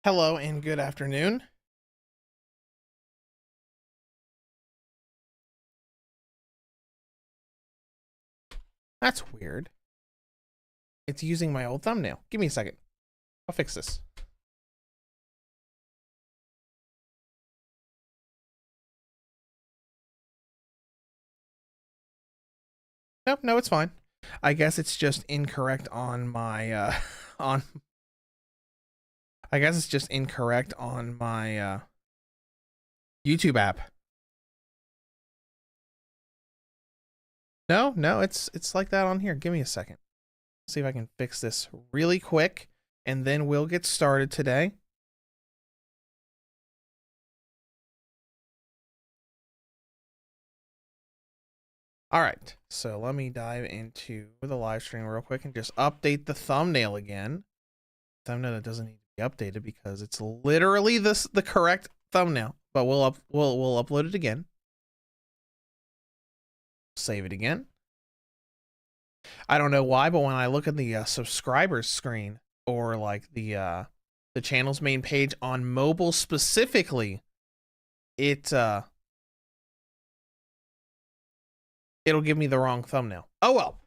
Hello and good afternoon. That's weird. It's using my old thumbnail. Give me a second. I'll fix this. Nope, no, it's fine. I guess it's just incorrect on my on I guess it's just incorrect on my YouTube app. No, it's like that on here. Give me a second. See if I can fix this really quick and then we'll get started today. All right, so let me dive into the live stream real quick and just update the thumbnail again. Thumbnail that doesn't need to be updated because it's literally the correct thumbnail, but we'll upload it again. Save it again. I don't know why, but when I look at the subscribers screen or like the channel's main page on mobile specifically, it'll give me the wrong thumbnail. Oh well,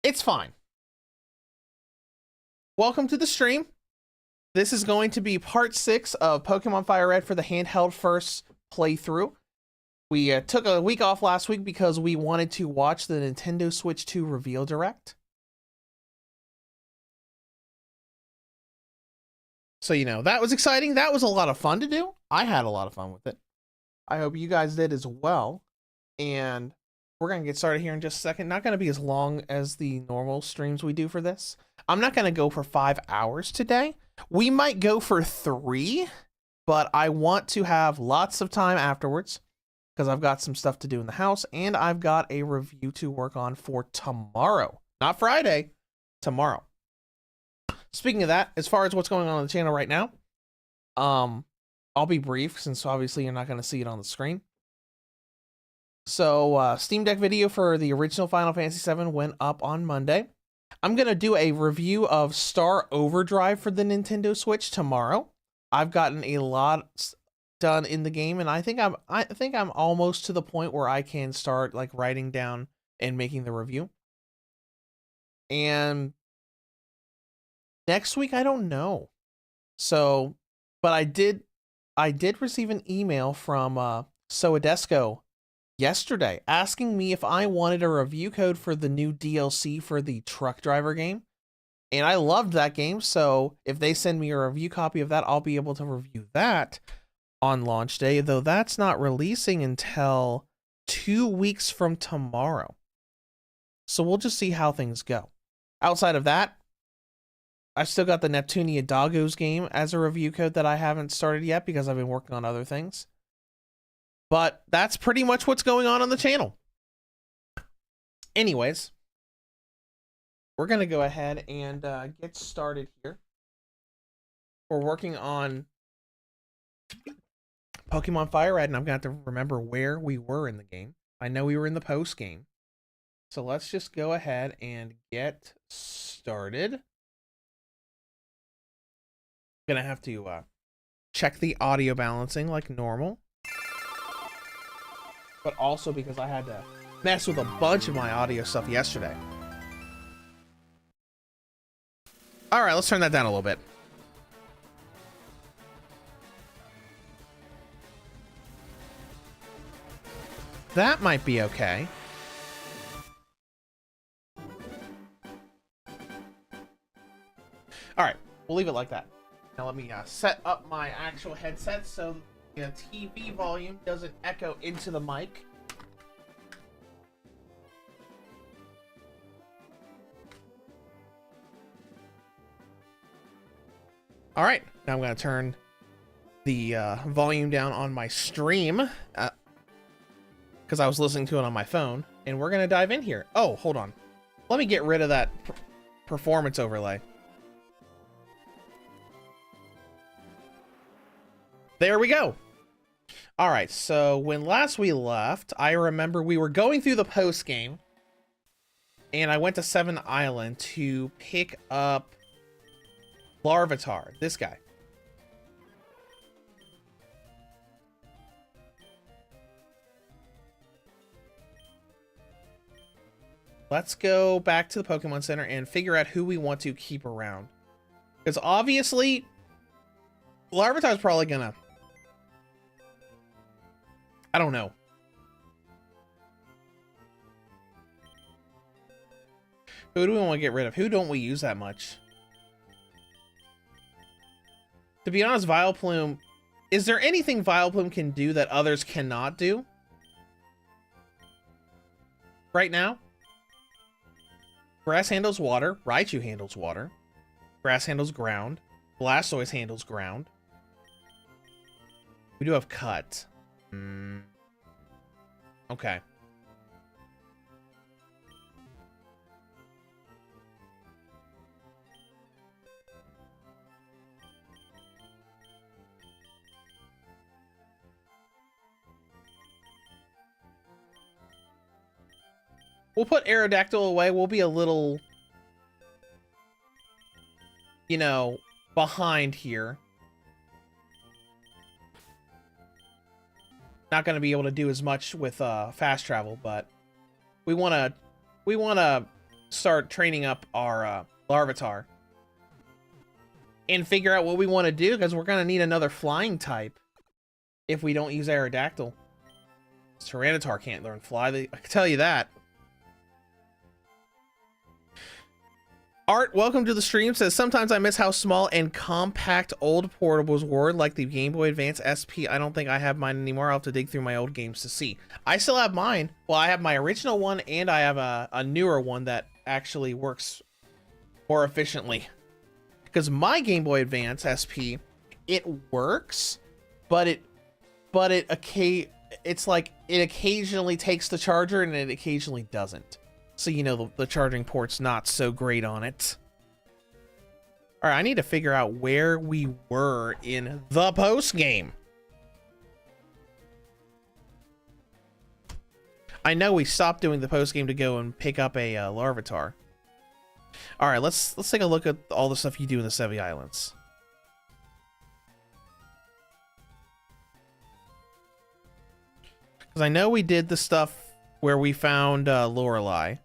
it's fine. Welcome to the stream. This is going to be part 6 of Pokemon Fire Red for the Handheld Firsts playthrough. We took a week off last week because we wanted to watch the Nintendo Switch 2 reveal direct. So, you know, that was exciting. That was a lot of fun to do. I had a lot of fun with it. I hope you guys did as well. And we're going to get started here in just a second. Not going to be as long as the normal streams we do for this. I'm not going to go for 5 hours today. We might go for 3, but I want to have lots of time afterwards because I've got some stuff to do in the house and I've got a review to work on for tomorrow. Not Friday, tomorrow. Speaking of that, as far as what's going on the channel right now, I'll be brief since obviously you're not going to see it on the screen. So, Steam Deck video for the original Final Fantasy VII went up on Monday. I'm going to do a review of Star Overdrive for the Nintendo Switch tomorrow. I've gotten a lot done in the game and I think I'm almost to the point where I can start like writing down and making the review. And next week I don't know. So, but I did receive an email from Soadesco yesterday asking me if I wanted a review code for the new DLC for the truck driver game. And I loved that game, so if they send me a review copy of that, I'll be able to review that on launch day, though that's not releasing until 2 weeks from tomorrow. So we'll just see how things go. Outside of that, I've still got the Neptunia Doggos game as a review code that I haven't started yet because I've been working on other things. But that's pretty much what's going on the channel. Anyways, we're going to go ahead and get started here. We're working on Pokemon Fire Red, and I'm going to have to remember where we were in the game. I know we were in the post game. So let's just go ahead and get started. I'm going to have to check the audio balancing like normal. But also because I had to mess with a bunch of my audio stuff yesterday. All right, let's turn that down a little bit. That might be okay. All right, we'll leave it like that. Now let me set up my actual headset so the TV volume doesn't echo into the mic. All right, now I'm going to turn the volume down on my stream because I was listening to it on my phone, and we're going to dive in here. Oh, hold on. Let me get rid of that performance overlay. There we go. All right, so when last we left, I remember we were going through the post game, and I went to 7 Island to pick up Larvitar, this guy. Let's go back to the Pokemon Center and figure out who we want to keep around. Because obviously, Larvitar's probably gonna... I don't know. Who do we want to get rid of? Who don't we use that much? To be honest, Vileplume... Is there anything Vileplume can do that others cannot do? Right now? Grass handles water. Raichu handles water. Grass handles ground. Blastoise handles ground. We do have Cut. Okay. We'll put Aerodactyl away. We'll be a little, you know, behind here. Not going to be able to do as much with fast travel, but we want to start training up our Larvitar and figure out what we want to do, because we're going to need another flying type if we don't use Aerodactyl. Tyranitar can't learn fly. I can tell you that. Art, welcome to the stream, says, sometimes I miss how small and compact old portables were, like the Game Boy Advance SP. I don't think I have mine anymore. I'll have to dig through my old games to see. I still have mine. Well, I have my original one, and I have a newer one that actually works more efficiently. Because my Game Boy Advance SP, it works, but it's like it occasionally takes the charger and it occasionally doesn't. So, you know, the charging port's not so great on it. All right, I need to figure out where we were in the post game. I know we stopped doing the post game to go and pick up a Larvitar. All right, let's take a look at all the stuff you do in the 7 Islands. Because I know we did the stuff where we found Lorelei.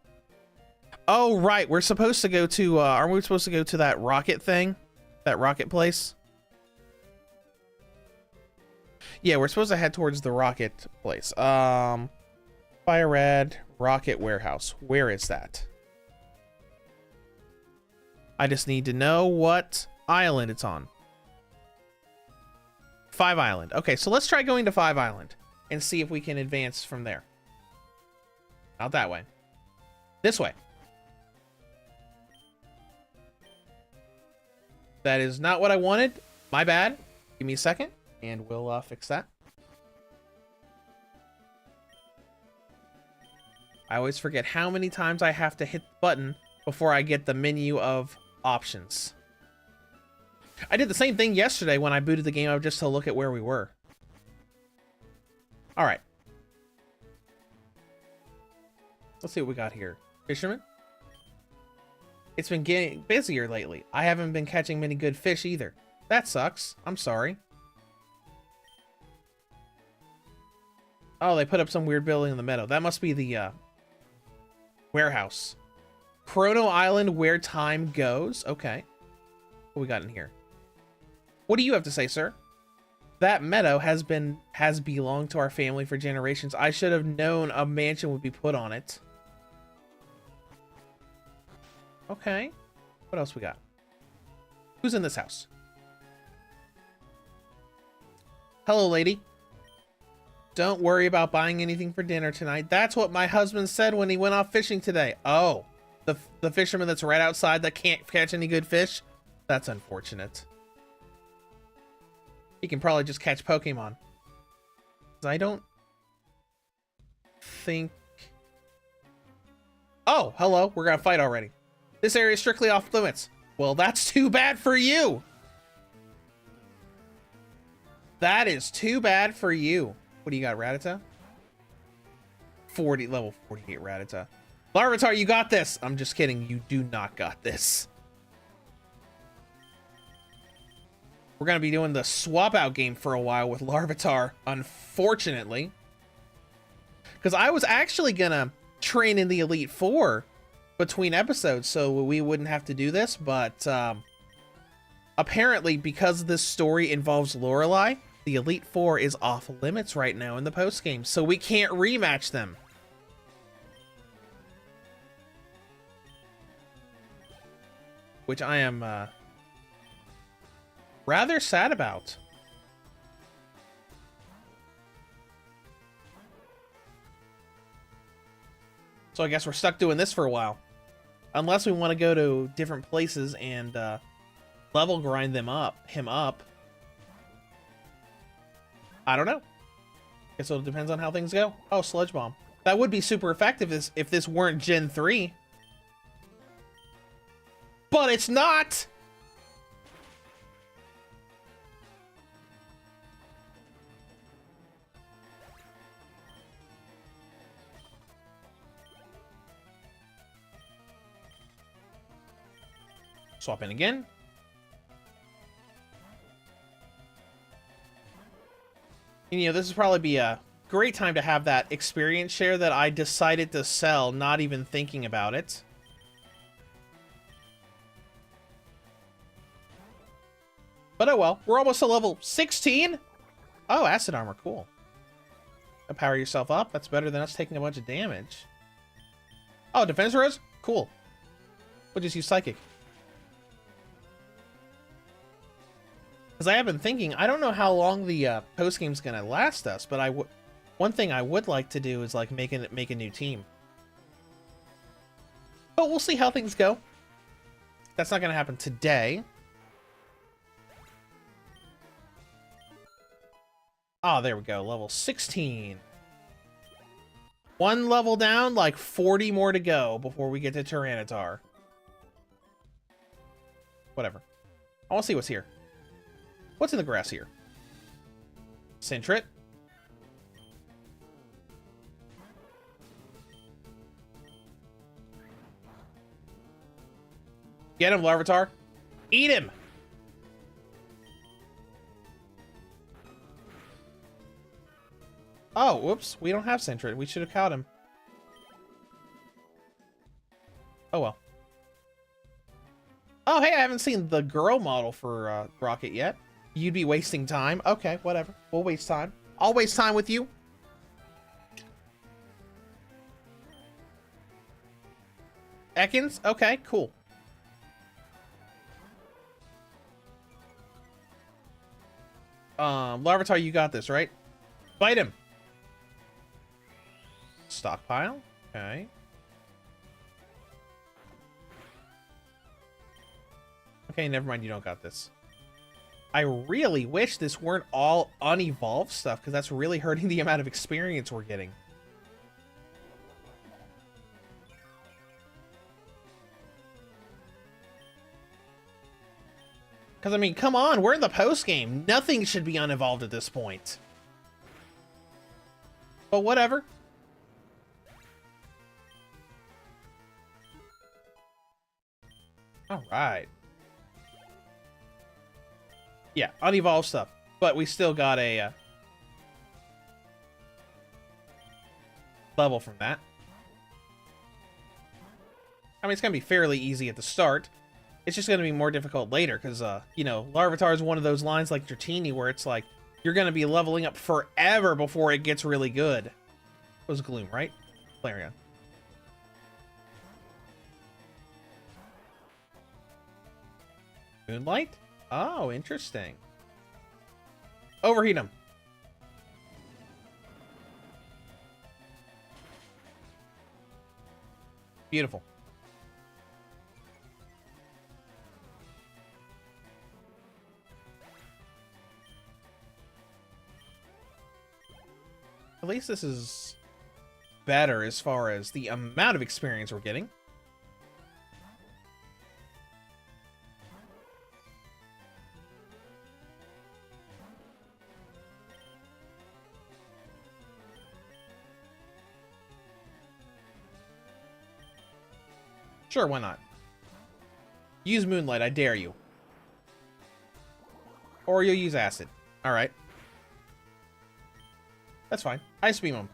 Oh, right. We're supposed to go to, aren't we supposed to go to that rocket thing? That rocket place? Yeah, we're supposed to head towards the rocket place. Fire Red Rocket Warehouse. Where is that? I just need to know what island it's on. 5 Island. Okay, so let's try going to 5 Island and see if we can advance from there. Not that way. This way. That is not what I wanted. My bad. Give me a second, and we'll fix that. I always forget how many times I have to hit the button before I get the menu of options. I did the same thing yesterday when I booted the game up just to look at where we were. All right. Let's see what we got here. Fisherman? It's been getting busier lately. I haven't been catching many good fish either. That sucks. I'm sorry. Oh, they put up some weird building in the meadow. That must be the warehouse. Chrono Island, where time goes. Okay. What we got in here? What do you have to say, sir? That meadow has belonged to our family for generations. I should have known a mansion would be put on it. Okay. What else we got? Who's in this house? Hello, lady. Don't worry about buying anything for dinner tonight. That's what my husband said when he went off fishing today. Oh, the fisherman that's right outside that can't catch any good fish? That's unfortunate. He can probably just catch Pokemon. I don't think... Oh, hello. We're gonna fight already. This area is strictly off limits. Well, that's too bad for you. That is too bad for you. What do you got, Rattata? Level 48 Rattata. Larvitar, you got this. I'm just kidding. You do not got this. We're going to be doing the swap out game for a while with Larvitar, unfortunately. Because I was actually going to train in the Elite Four between episodes so we wouldn't have to do this. But apparently, because this story involves Lorelei, the Elite Four is off limits right now in the post game. So we can't rematch them. Which I am rather sad about. So I guess we're stuck doing this for a while. Unless we want to go to different places and level grind him up. I don't know. Guess it depends on how things go. Oh, Sludge Bomb. That would be super effective if this weren't Gen 3. But it's not! Swap in again. And, you know, this would probably be a great time to have that experience share that I decided to sell, not even thinking about it. But oh well, we're almost to level 16. Oh, acid armor, cool. Power yourself up. That's better than us taking a bunch of damage. Oh, defense rose? Cool. We'll just use psychic. Because I have been thinking, I don't know how long the post game's gonna last us, but one thing I would like to do is like make a new team. But we'll see how things go. That's not gonna happen today. Oh, there we go. Level 16. One level down, like 40 more to go before we get to Tyranitar. Whatever. I want to see what's here. What's in the grass here? Sentret. Get him, Larvitar. Eat him! Oh, whoops. We don't have Sentret. We should have caught him. Oh, well. Oh, hey, I haven't seen the girl model for Rocket yet. You'd be wasting time. Okay, whatever. We'll waste time. I'll waste time with you. Ekans? Okay, cool. Larvitar, you got this, right? Fight him. Stockpile? Okay. Okay, never mind, you don't got this. I really wish this weren't all unevolved stuff, because that's really hurting the amount of experience we're getting. Because, I mean, come on, we're in the post-game. Nothing should be unevolved at this point. But whatever. Alright. Yeah, unevolved stuff. But we still got a level from that. I mean, it's going to be fairly easy at the start. It's just going to be more difficult later because, you know, Larvitar is one of those lines like Dratini where it's like, you're going to be leveling up forever before it gets really good. It was Gloom, right? Flareon. Moonlight? Oh, interesting. Overheat him. Beautiful. At least this is better as far as the amount of experience we're getting. Sure, why not? Use Moonlight, I dare you. Or you'll use Acid. Alright. That's fine. Ice Beam him.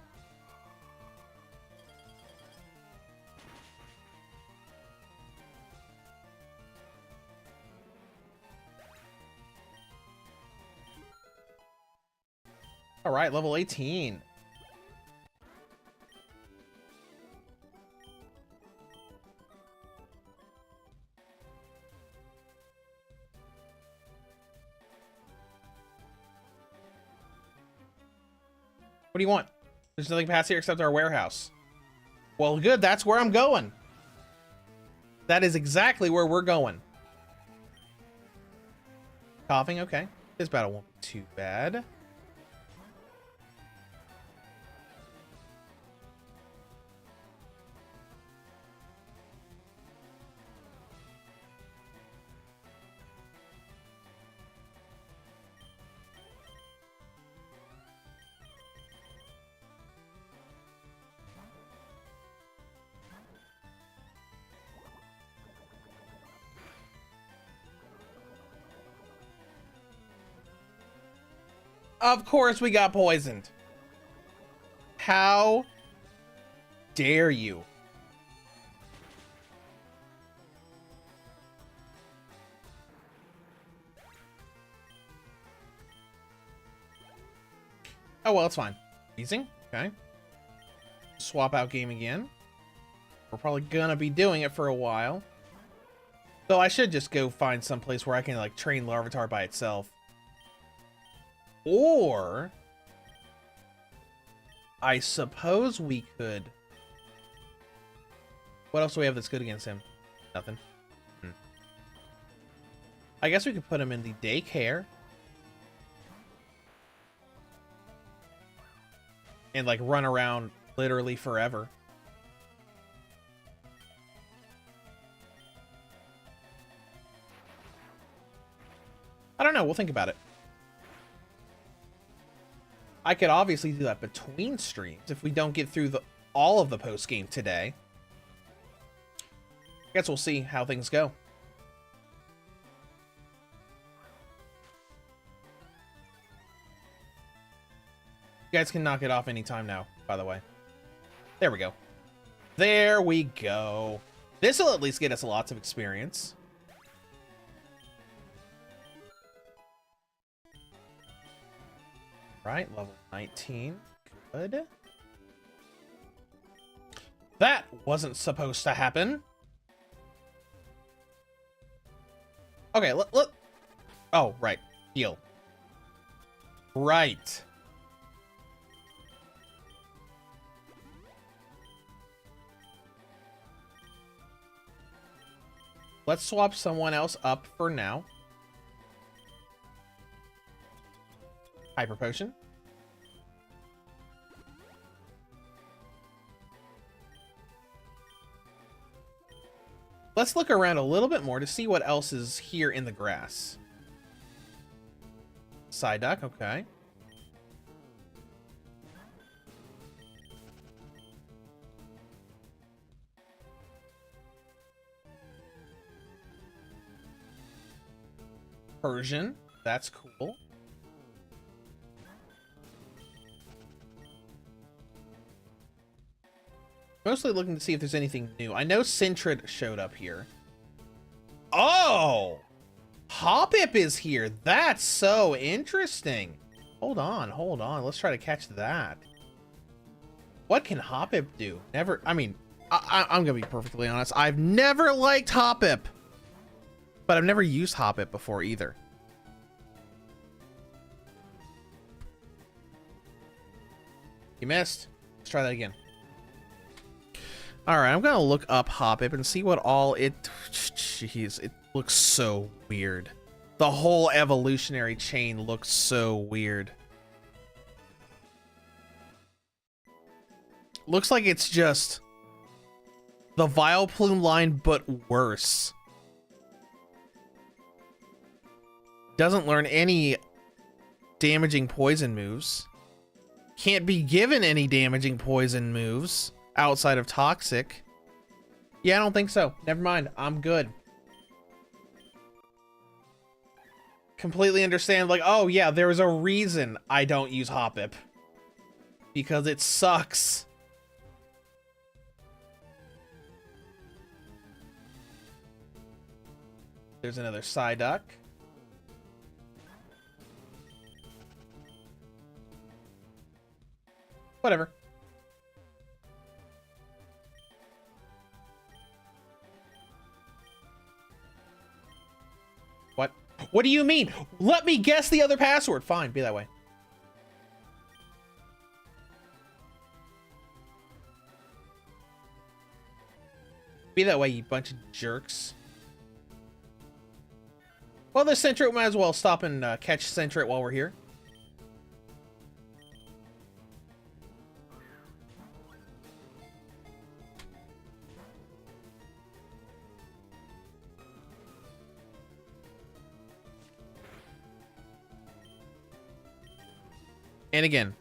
Alright, level 18. What do you want? There's nothing past here except our warehouse. Well, good. That's where I'm going. That is exactly where we're going. Coughing, okay. This battle won't be too bad. Of course we got poisoned. How dare you? Oh, well, it's fine. Easing. Okay. Swap out game again. We're probably gonna be doing it for a while. Though I should just go find some place where I can, like, train Larvitar by itself. Or I suppose we could. What else do we have that's good against him? Nothing. I guess we could put him in the daycare. And, like, run around literally forever. I don't know. We'll think about it. I could obviously do that between streams if we don't get through all of the post game today. I guess we'll see how things go. You guys can knock it off anytime now, by the way. There we go. There we go. This will at least get us lots of experience. Right, level 19. Good. That wasn't supposed to happen. Okay, look. Oh, right. Heal. Right. Let's swap someone else up for now. Hyper Potion. Let's look around a little bit more to see what else is here in the grass. Psyduck, okay. Persian, that's cool. Mostly looking to see if there's anything new. I know Sentret showed up here. Oh! Hoppip is here. That's so interesting. Hold on. Let's try to catch that. What can Hoppip do? Never, I mean, I'm gonna be perfectly honest. I've never liked Hoppip. But I've never used Hoppip before either. You missed. Let's try that again. Alright, I'm gonna look up Hoppip and see what all it... Jeez, it looks so weird. The whole evolutionary chain looks so weird. Looks like it's just the Vileplume line, but worse. Doesn't learn any damaging poison moves. Can't be given any damaging poison moves outside of Toxic. Yeah, I don't think so. Never mind. I'm good. Completely understand. Like, oh yeah, there's a reason I don't use Hoppip. Because it sucks. There's another Psyduck. Whatever. What? What do you mean? Let me guess the other password. Fine, be that way. Be that way, you bunch of jerks. Well, this Centret might as well stop and catch Centret while we're here. And again.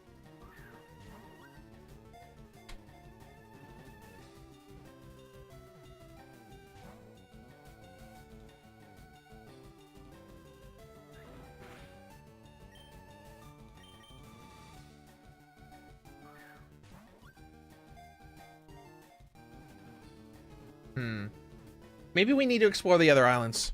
Maybe we need to explore the other islands.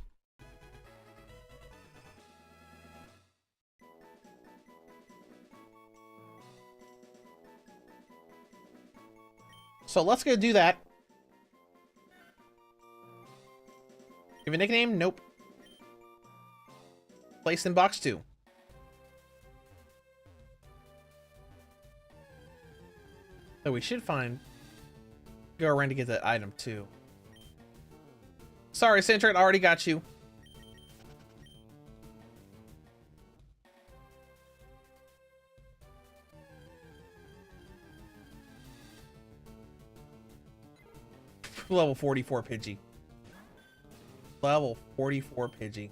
So let's go do that. Give a nickname? Nope. Placed in box 2. So we should go around to get that item too. Sorry, Centret, already got you. Level 44 Pidgey. Level 44 Pidgey.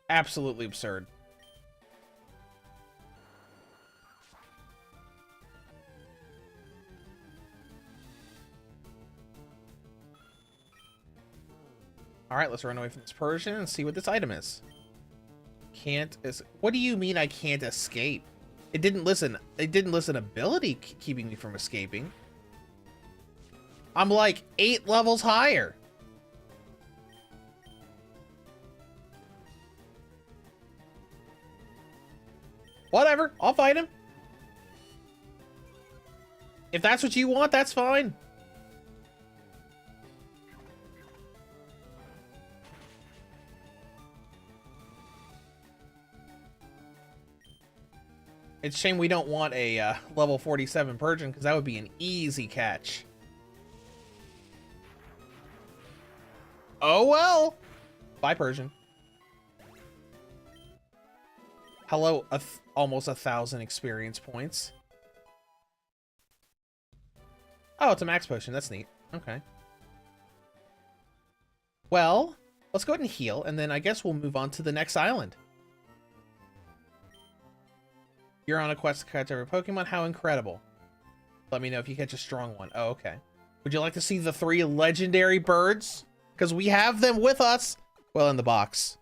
Absolutely absurd. Alright, let's run away from this Persian and see what this item is. What do you mean I can't escape? It didn't listen. It didn't listen ability keeping me from escaping. I'm like 8 levels higher. Whatever, I'll fight him. If that's what you want, that's fine. It's a shame we don't want a level 47 Persian, because that would be an easy catch. Oh well. Bye, Persian. Hello, almost 1,000 experience points. Oh, it's a max potion. That's neat. Okay. Well, let's go ahead and heal, and then I guess we'll move on to the next island. You're on a quest to catch every Pokemon. How incredible. Let me know if you catch a strong one. Oh, okay. Would you like to see the 3 legendary birds? Because we have them with us. Well, in the box.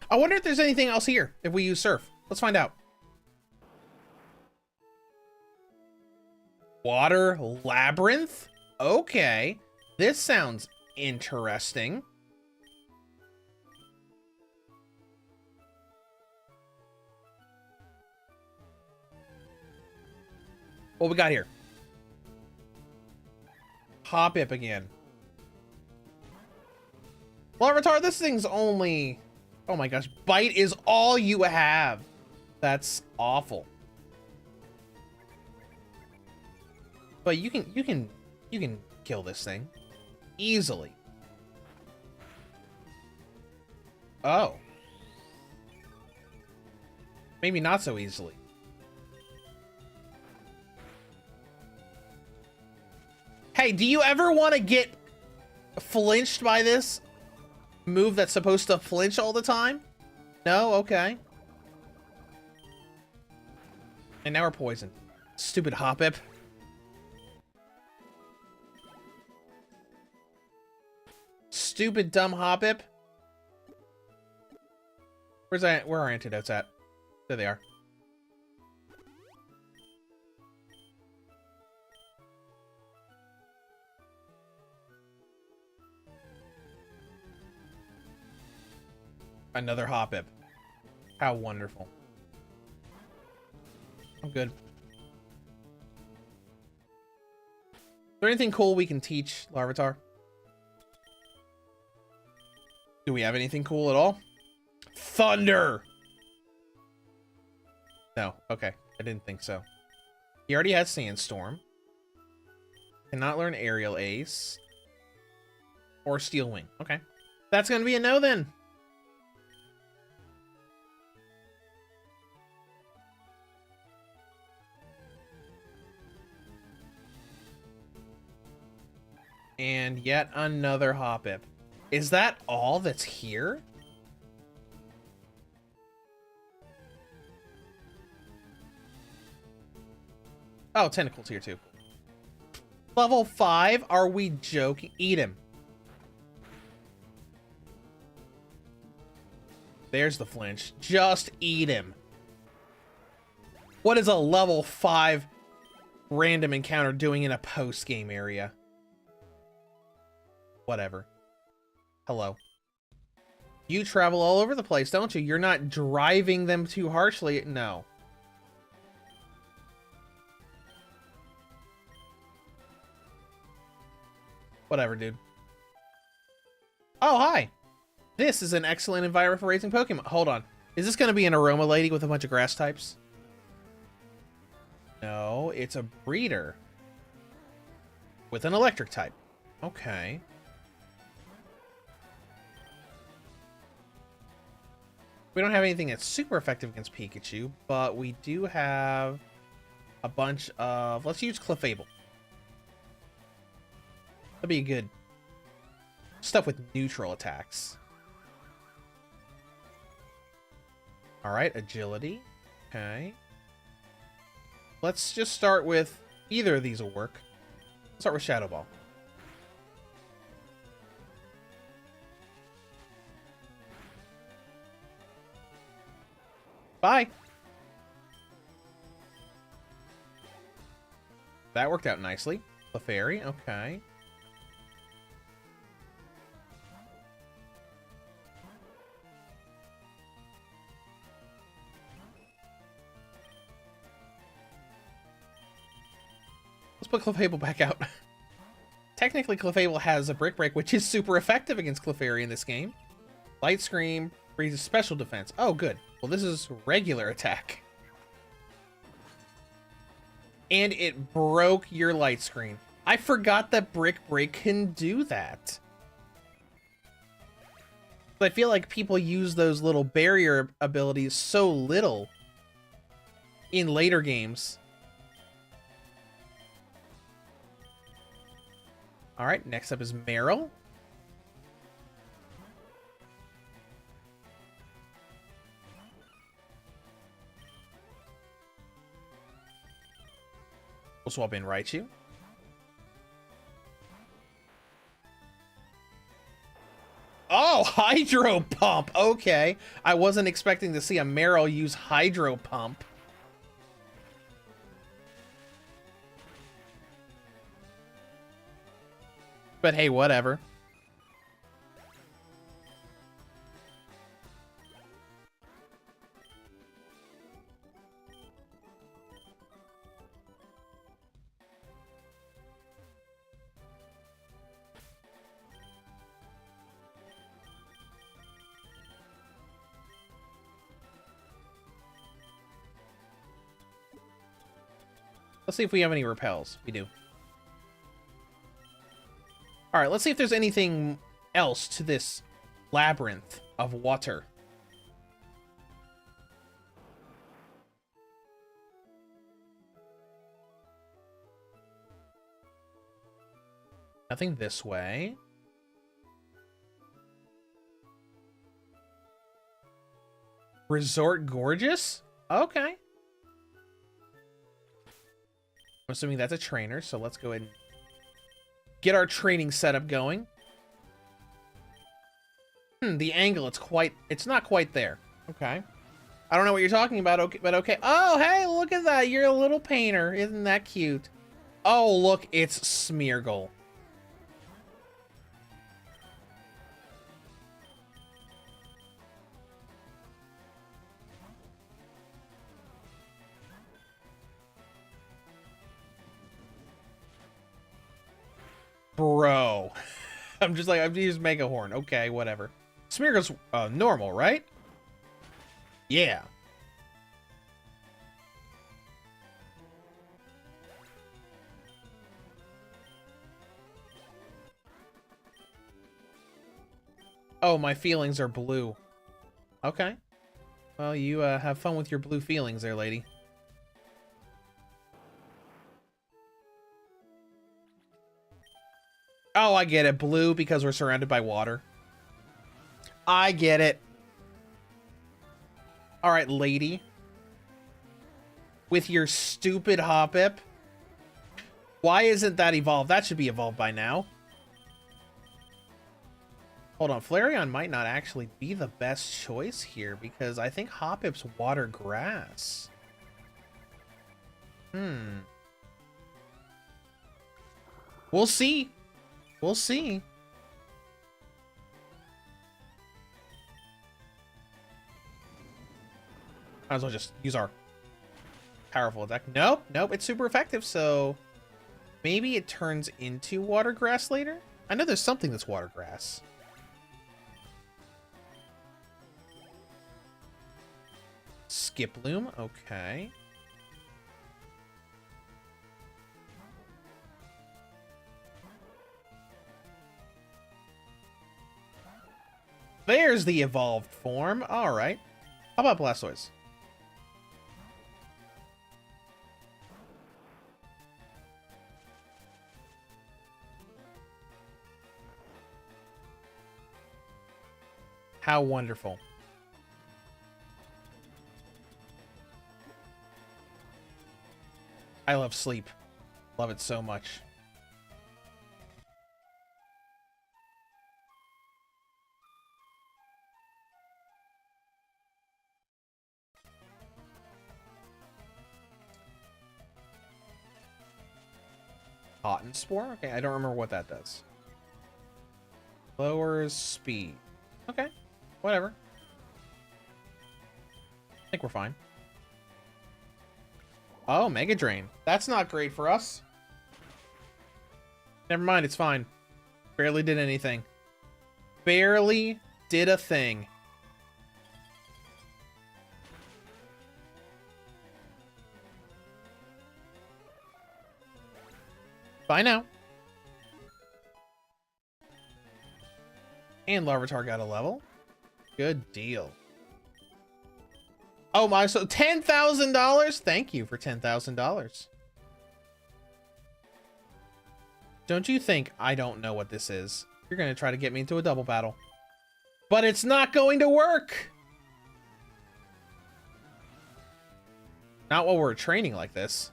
I wonder if there's anything else here if we use Surf. Let's find out. Water Labyrinth? Okay. This sounds interesting. What we got here? Hoppip again. Well, retard, this thing's only Oh my gosh, bite is all you have. That's awful. But you can kill this thing easily. Oh. Maybe not so easily. Hey, do you ever want to get flinched by this move that's supposed to flinch all the time? No? Okay. And now we're poisoned. Stupid Hoppip. Stupid dumb Hoppip. Where are our antidotes at? There they are. Another Hoppip. How wonderful. I'm good. Is there anything cool we can teach Larvitar? Do we have anything cool at all? Thunder! No, okay. I didn't think so. He already has Sandstorm. Cannot learn Aerial Ace. Or Steel Wing. Okay. That's gonna be a no then. And yet another Hoppip. Is that all that's here? Oh, Tentacles here too. Level 5? Are we joking? Eat him. There's the flinch. Just eat him. What is a level 5 random encounter doing in a post-game area? Whatever. Hello. You travel all over the place, don't you? You're not driving them too harshly. No. Whatever, dude. Oh, hi. This is an excellent environment for raising Pokemon. Hold on. Is this going to be an Aroma Lady with a bunch of grass types? No, it's a breeder. With an electric type. Okay. We don't have anything that's super effective against Pikachu, but we do have a bunch of... Let's use Clefable. That'd be good. Stuff with neutral attacks. Alright, Agility. Okay. Let's just start with... Either of these will work. Let's start with Shadow Ball. Bye! That worked out nicely. Clefairy, okay. Let's put Clefable back out. Technically, Clefable has a Brick Break, which is super effective against Clefairy in this game. Light Scream raises special defense. Oh, good. Well, this is regular attack. And it broke your Light Screen. I forgot that Brick Break can do that. I feel like people use those little barrier abilities so little in later games. Alright, next up is Meryl. We'll swap in Raichu. Oh, Hydro Pump. Okay. I wasn't expecting to see a Meryl use Hydro Pump. But hey, whatever. Let's see if we have any repels. We do. All right, let's see if there's anything else to this labyrinth of water. Nothing this way. Resort Gorgeous? Okay. I'm assuming that's a trainer, so let's go ahead and get our training setup going. The angle, it's not quite there. Okay. I don't know what you're talking about, okay, but okay. Oh, hey, look at that. You're a little painter. Isn't that cute? Oh, look, it's Smeargle. Bro. I'm just Mega Horn. Okay, whatever. Smeargle's normal, right? Yeah. Oh, my feelings are blue. Okay. Well, you have fun with your blue feelings there, lady. Oh, I get it. Blue because we're surrounded by water. I get it. All right, lady. With your stupid Hoppip. Why isn't that evolved? That should be evolved by now. Hold on. Flareon might not actually be the best choice here because I think Hoppip's water grass. We'll see. We'll see. Might as well just use our powerful attack. Nope, nope, it's super effective, so maybe it turns into water grass later? I know there's something that's water grass. Skiploom, okay. There's the evolved form. All right. How about Blastoise? How wonderful. I love sleep. Love it so much. Cotton Spore? Okay, I don't remember what that does. Lowers speed. Okay, whatever. I think we're fine. Oh, Mega Drain. That's not great for us. Never mind, it's fine. Barely did anything. Barely did a thing. Bye now. And Larvitar got a level. Good deal. Oh my, so $10,000? Thank you for $10,000. Don't you think I don't know what this is? You're going to try to get me into a double battle. But it's not going to work! Not while we're training like this.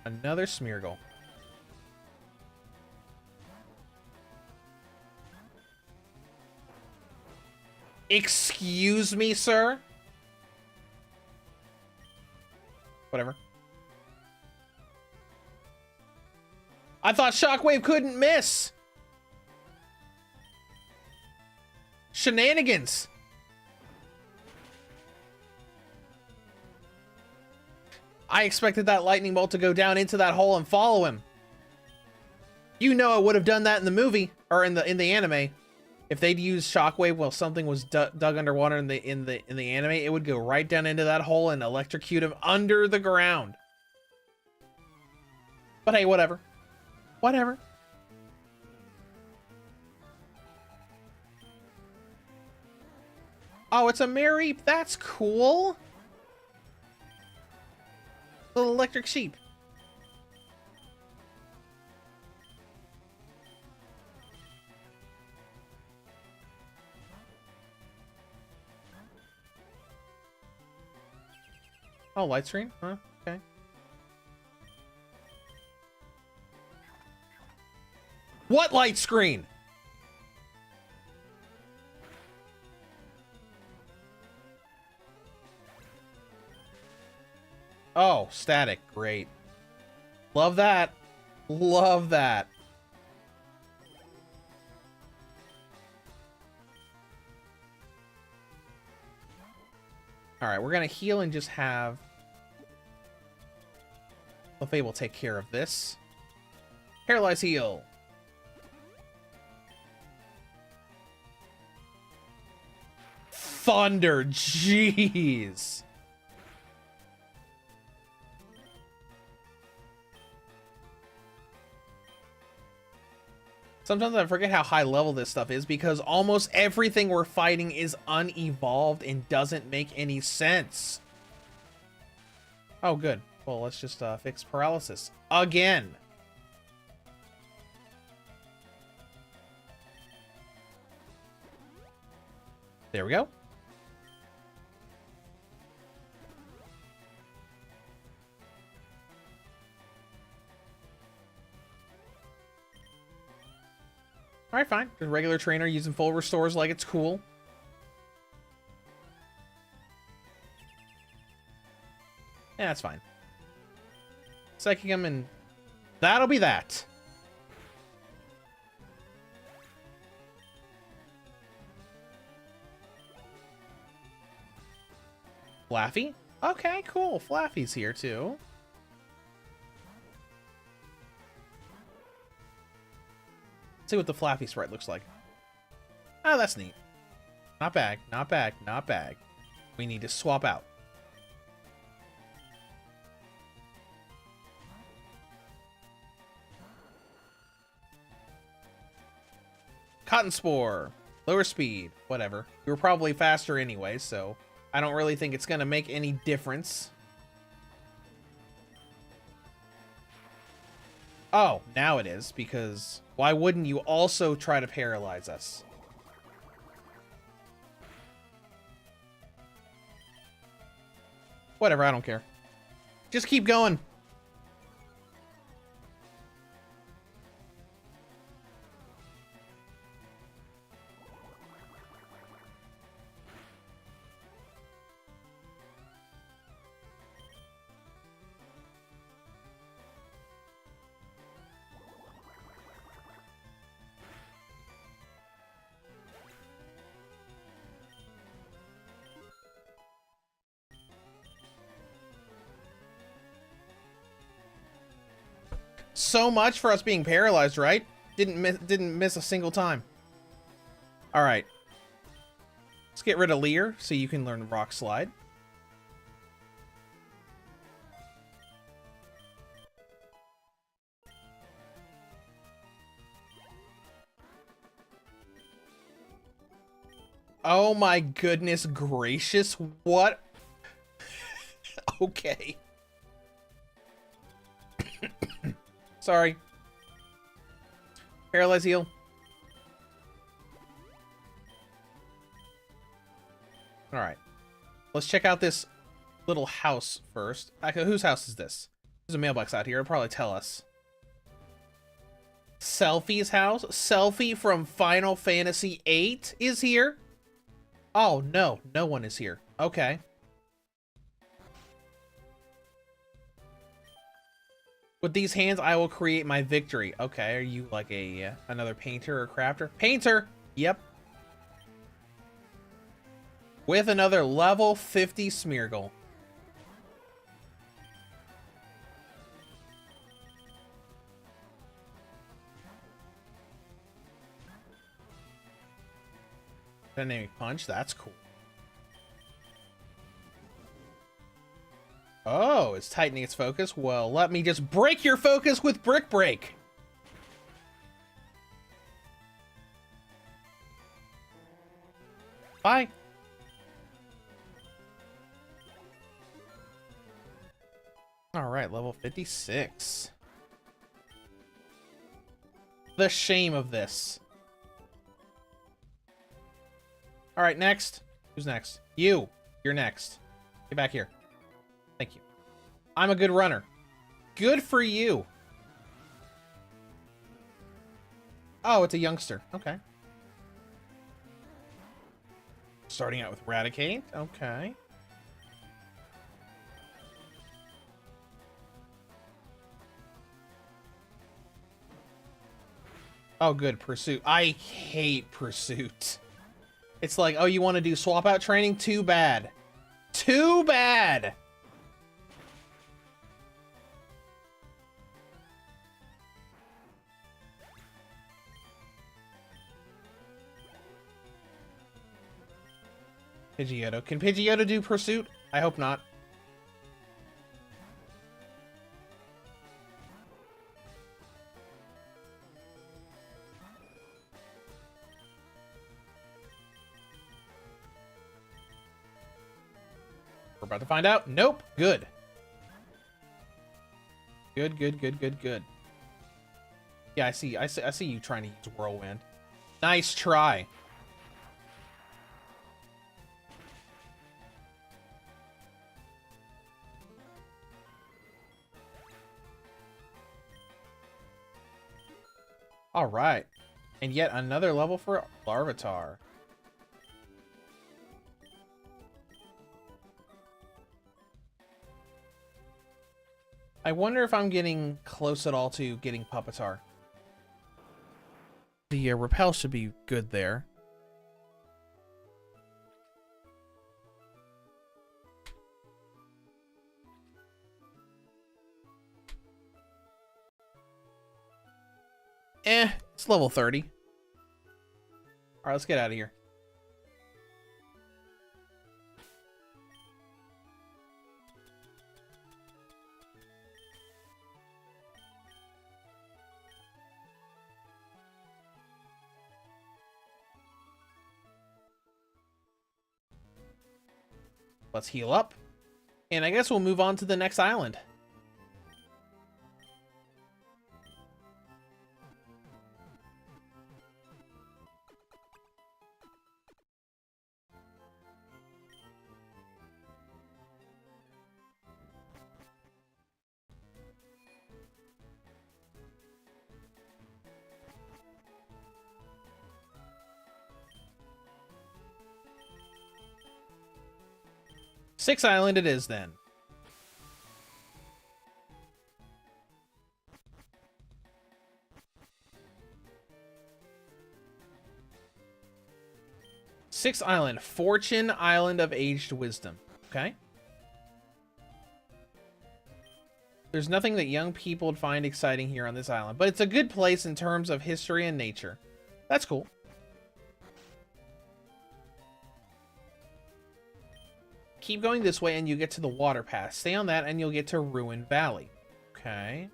Another Smeargle. Excuse me, sir? Whatever. I thought Shockwave couldn't miss. Shenanigans. I expected that lightning bolt to go down into that hole and follow him. You know I would have done that in the movie or in the anime. if they'd use shockwave while something was dug underwater in the anime, it would go right down into that hole and electrocute him under the ground. But hey, whatever. Whatever. Oh, it's a Mary. That's cool. Little electric sheep. Oh, light screen? Huh? Okay. What light screen? Oh, static. Great. Love that. Love that. All right, we're going to heal and just have Buffet will take care of this. Paralyze heal. Thunder, jeez. Sometimes I forget how high level this stuff is because almost everything we're fighting is unevolved and doesn't make any sense. Oh, good. Well, let's just fix paralysis again. There we go. All right, fine. The regular trainer using full restores like it's cool. Yeah, that's fine. Psychic him and that'll be that. Flaffy? Okay, cool. Flaffy's here too. Let's see what the Flaffy sprite looks like. Oh, that's neat. Not bad, not bad, not bad. We need to swap out. Cotton Spore. Lower speed. Whatever. You were probably faster anyway, so I don't really think it's going to make any difference. Oh, now it is, because why wouldn't you also try to paralyze us? Whatever, I don't care. Just keep going. So much for us being paralyzed, right? Didn't miss a single time. All right. Let's get rid of Lear so you can learn Rock Slide. Oh my goodness gracious. What? Okay. Sorry. Paralyze heal. Alright. Let's check out this little house first. Actually, whose house is this? There's a mailbox out here. It'll probably tell us. Selfie's house? Selfie from Final Fantasy VIII is here? Oh, no. No one is here. Okay. With these hands, I will create my victory. Okay, are you like a another painter or crafter? Painter! Yep. With another level 50 Smeargle. Dynamic punch, that's cool. Oh, it's tightening its focus. Well, let me just break your focus with Brick Break. Bye. All right, level 56. The shame of this. All right, next. Who's next? You. You're next. Get back here. Thank you. I'm a good runner. Good for you. Oh, it's a youngster. Okay. Starting out with Raticate. Okay. Oh, good. Pursuit. I hate Pursuit. It's like, oh, you want to do swap out training? Too bad. Too bad. Pidgeotto. Can Pidgeotto do Pursuit? I hope not. We're about to find out. Nope. Good. Good, good, good, good, good. Yeah, I see you trying to use Whirlwind. Nice try. All right. And yet another level for Larvitar. I wonder if I'm getting close at all to getting Pupitar. The Repel should be good there. It's level 30. All right, let's get out of here. Let's heal up. And I guess we'll move on to the next island. Six Island it is then. Sixth Island, Fortune Island of Aged Wisdom. Okay. There's nothing that young people would find exciting here on this island, but it's a good place in terms of history and nature. That's cool. Keep going this way and you get to the water pass. Stay on that and you'll get to Ruin Valley. Okay.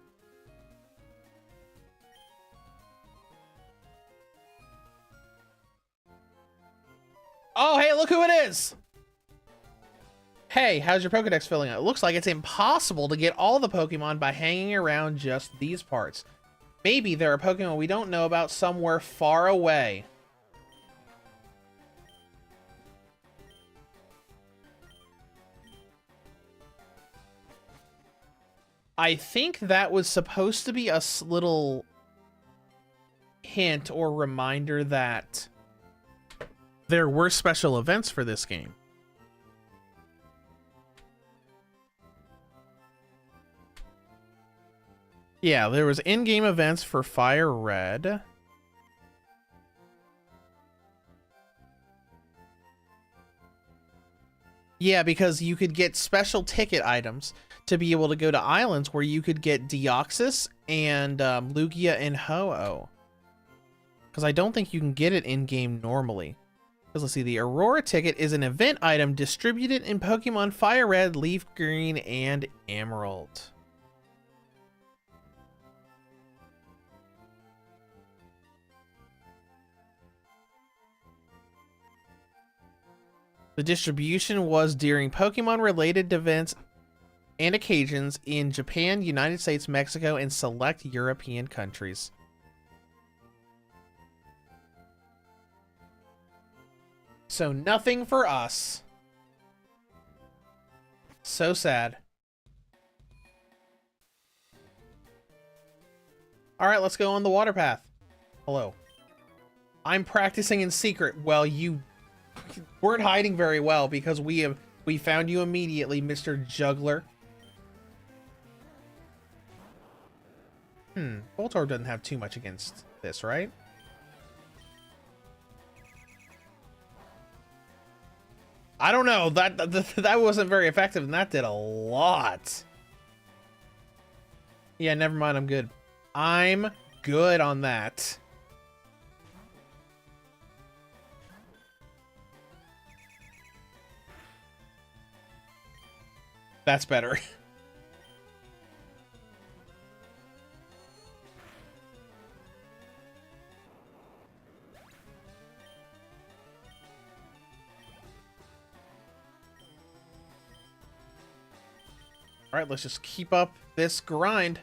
Oh, hey, look who it is! Hey, how's your Pokedex filling out? It looks like it's impossible to get all the Pokemon by hanging around just these parts. Maybe there are Pokemon we don't know about somewhere far away. I think that was supposed to be a little hint or reminder that there were special events for this game. Yeah, there was in-game events for Fire Red. Yeah, because you could get special ticket items to be able to go to islands where you could get Deoxys and Lugia and Ho-Oh. Because I don't think you can get it in-game normally. Because let's see, the Aurora ticket is an event item distributed in Pokemon Fire Red, Leaf Green, and Emerald. The distribution was during Pokemon-related events and occasions in Japan, United States, Mexico, and select European countries. So nothing for us. So sad. All right, let's go on the water path. Hello. I'm practicing in secret. Well, you weren't hiding very well because we found you immediately, Mr. Juggler. Voltorb doesn't have too much against this, right? I don't know. That wasn't very effective, and that did a lot. Yeah, never mind. I'm good. I'm good on that. That's better. All right, let's just keep up this grind.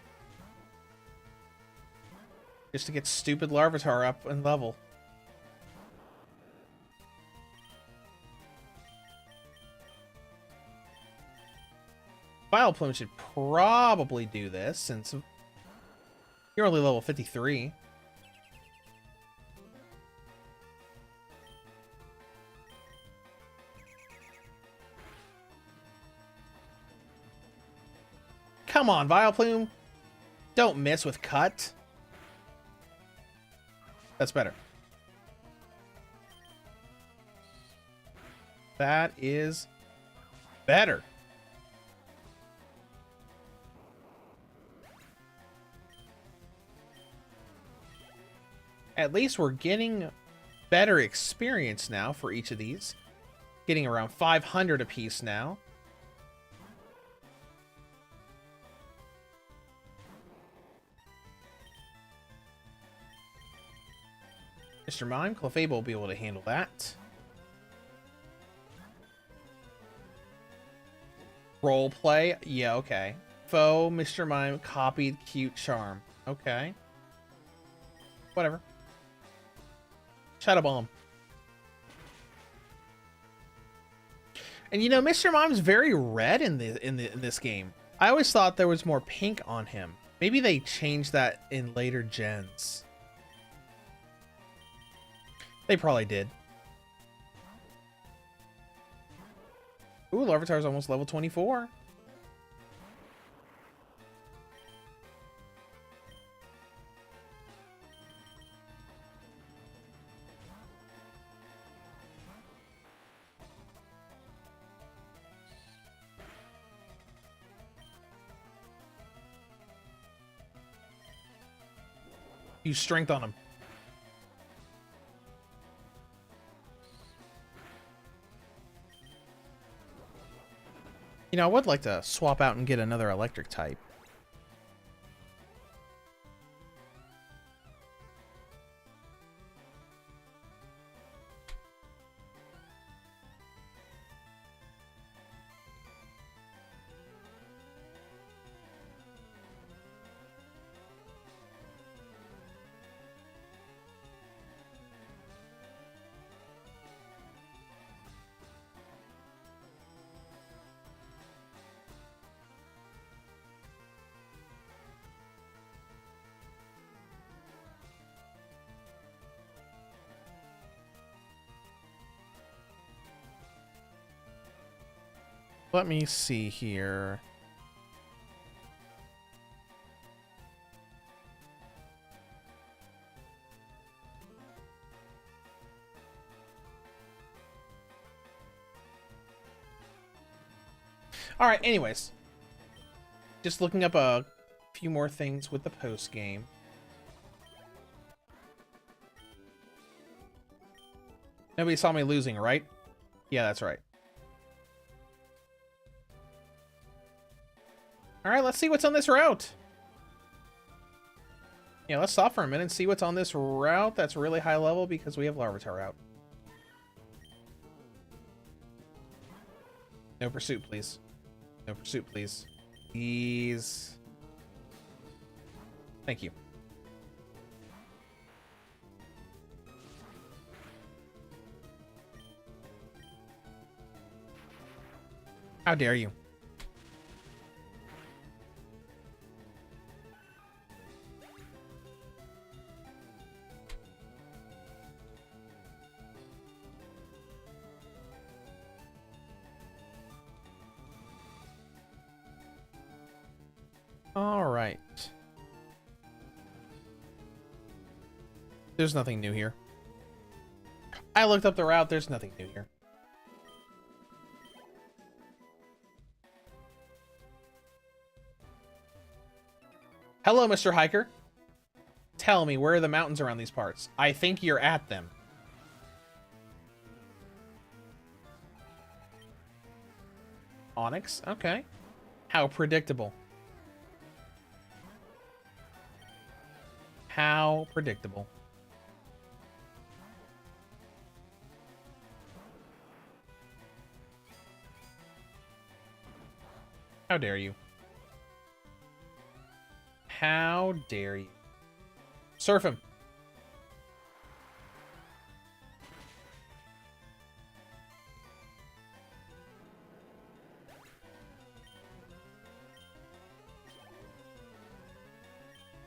Just to get stupid Larvitar up in level. Vileplume should probably do this since you're only level 53. Come on, Vileplume. Don't miss with Cut. That's better. That is better. At least we're getting better experience now for each of these. Getting around 500 apiece now. Mr. Mime, Clefable will be able to handle that. Role play? Yeah, okay. Foe, Mr. Mime, copied Cute Charm. Okay. Whatever. Shadow Bomb. And you know, Mr. Mime's very red in this game. I always thought there was more pink on him. Maybe they changed that in later gens. They probably did. Ooh, Larvitar's almost level 24. Use strength on him. You know, I would like to swap out and get another electric type. Let me see here. All right, anyways. Just looking up a few more things with the post game. Nobody saw me losing, right? Yeah, that's right. All right, let's see what's on this route. Yeah, let's stop for a minute and see what's on this route that's really high level because we have Larvitar out. No pursuit, please. No pursuit, please. Please. Thank you. How dare you? All right. There's nothing new here. I looked up the route. There's nothing new here. Hello, Mr. Hiker. Tell me, where are the mountains around these parts? I think you're at them. Onyx? Okay. How predictable. How predictable. How dare you? How dare you? Surf him.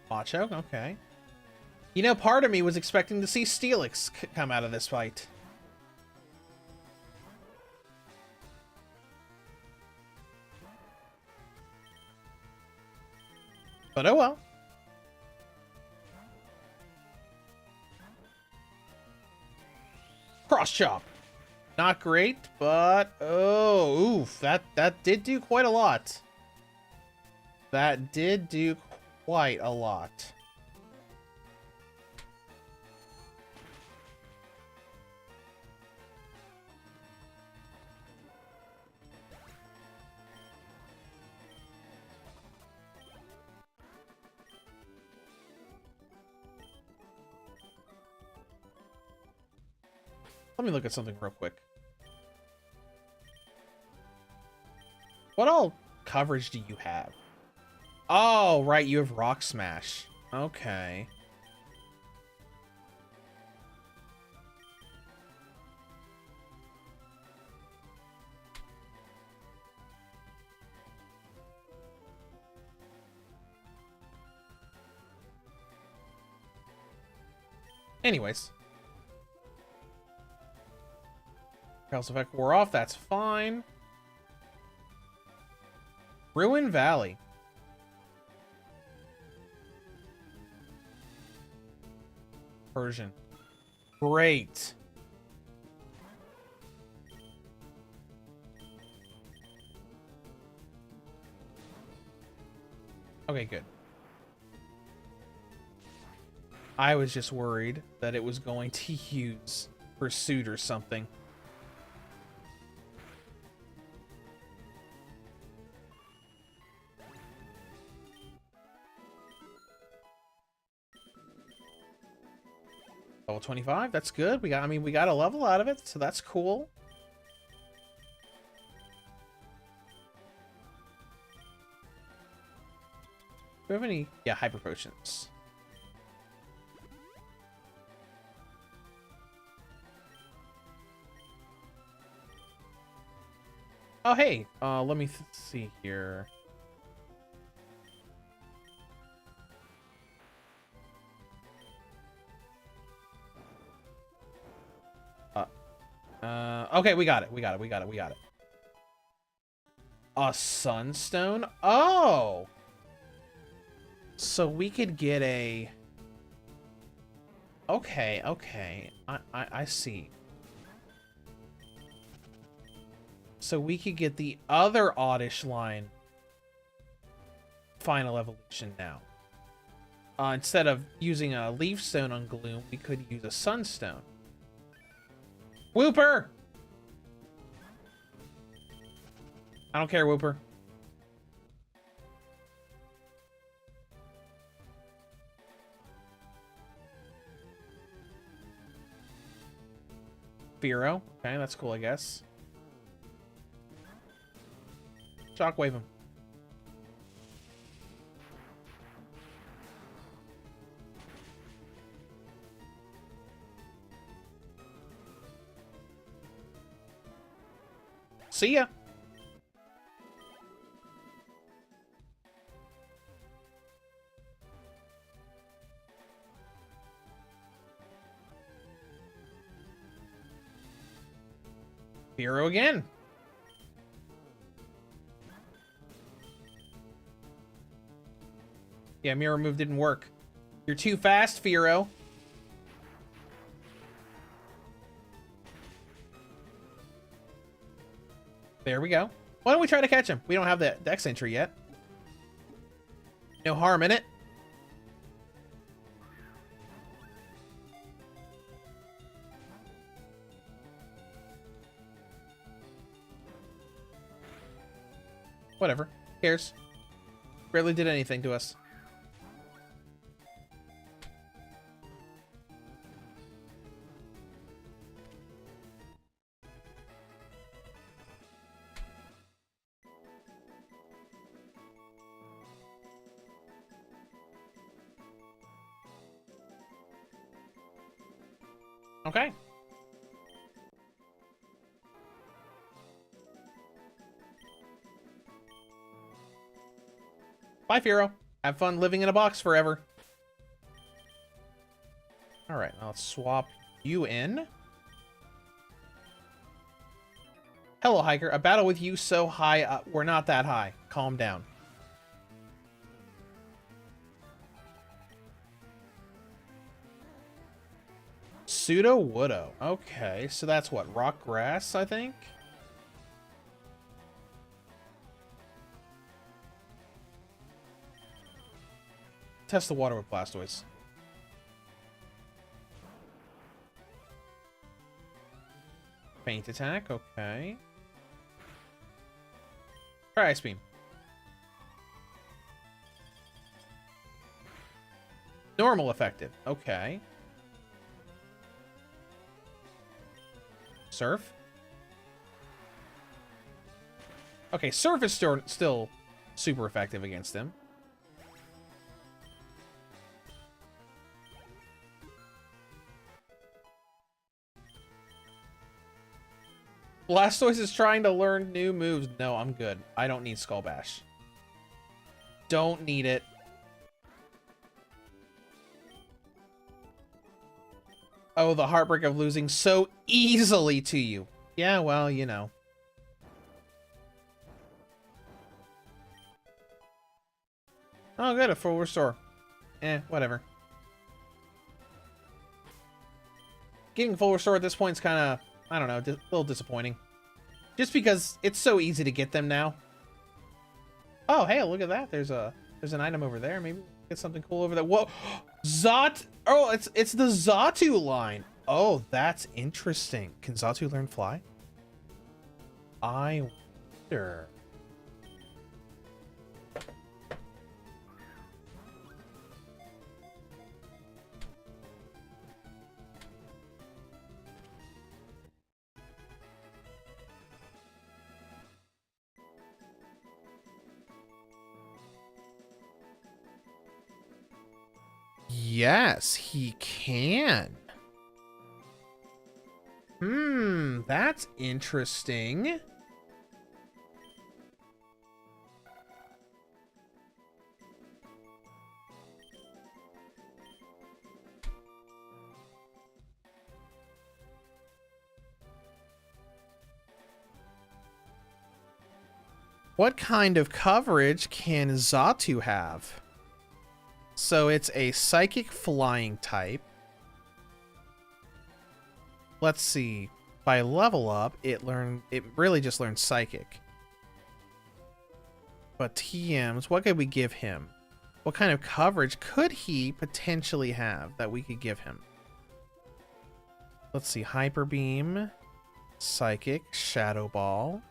Macho? Okay. You know, part of me was expecting to see Steelix come out of this fight. But oh well. Cross chop. Not great, but oh, oof, that did do quite a lot. That did do quite a lot. Let me look at something real quick. What all coverage do you have? Oh, right, you have Rock Smash. Okay. Anyways. Pulse effect wore off, that's fine. Ruin Valley. Persian. Great. Okay, good. I was just worried that it was going to use Pursuit or something. Level 25, that's good. We got a level out of it, so that's cool. Do we have any? Yeah, hyper potions. Oh, hey, let me see here. Okay, we got it. We got it. A Sunstone? Oh! So we could get a... Okay. I see. So we could get the other Oddish line final evolution now. Instead of using a Leaf Stone on Gloom, we could use a Sunstone. Whooper! I don't care, Whooper. Firo. Okay, that's cool, I guess. Shockwave him. See ya. Hero again. Yeah, mirror move didn't work. You're too fast, Firo. There we go. Why don't we try to catch him? We don't have the dex entry yet. No harm in it. Whatever. Who cares? Barely did anything to us. Okay. Bye, Firo. Have fun living in a box forever. All right, now let's swap you in. Hello, hiker. A battle with you so high up. We're not that high. Calm down. Pseudo Woodo. Okay, so that's what? Rock grass, I think? Test the water with Blastoise. Faint attack, okay. Try Ice Beam. Normal effective, okay. Surf. Okay, Surf is still super effective against him. Blastoise is trying to learn new moves. No, I'm good. I don't need Skull Bash. Don't need it. Oh, the heartbreak of losing so easily to you. Yeah, well, you know. Oh, good, a full restore. Whatever. Getting full restore at this point is kind of, I don't know, a little disappointing. Just because it's so easy to get them now. Oh, hey, look at that. There's an item over there. Maybe get something cool over there. Whoa, Zot. Oh, it's the Xatu line. Oh, that's interesting. Can Xatu learn fly? I wonder. Yes, he can. That's interesting. What kind of coverage can Xatu have? So it's a psychic flying type. Let's see. By level up, it really just learns psychic. But TMs, what could we give him? What kind of coverage could he potentially have that we could give him? Let's see. Hyper Beam. Psychic, Shadow Ball,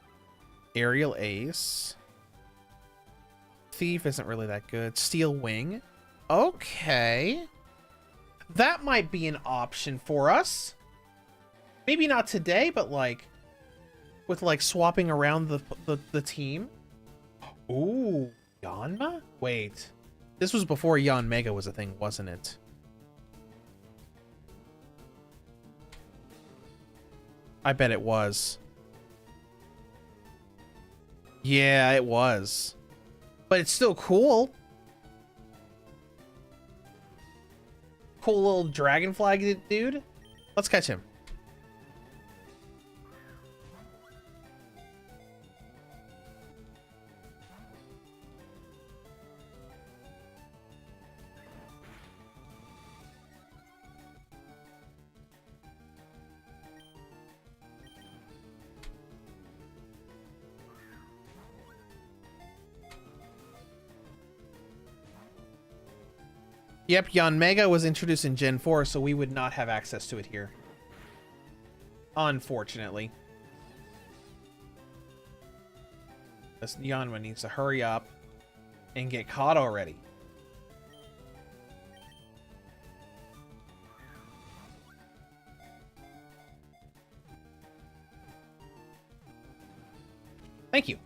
Aerial Ace. Thief isn't really that good. Steel Wing. Okay. That might be an option for us. Maybe not today, but like with like swapping around the team. Ooh, Yanma? Wait. This was before Yan Mega was a thing, wasn't it? I bet it was. Yeah, it was. But it's still cool. Cool little dragonfly dude. Let's catch him. Yep, Yan Mega was introduced in Gen 4, so we would not have access to it here. Unfortunately. This Yanma needs to hurry up and get caught already. Thank you.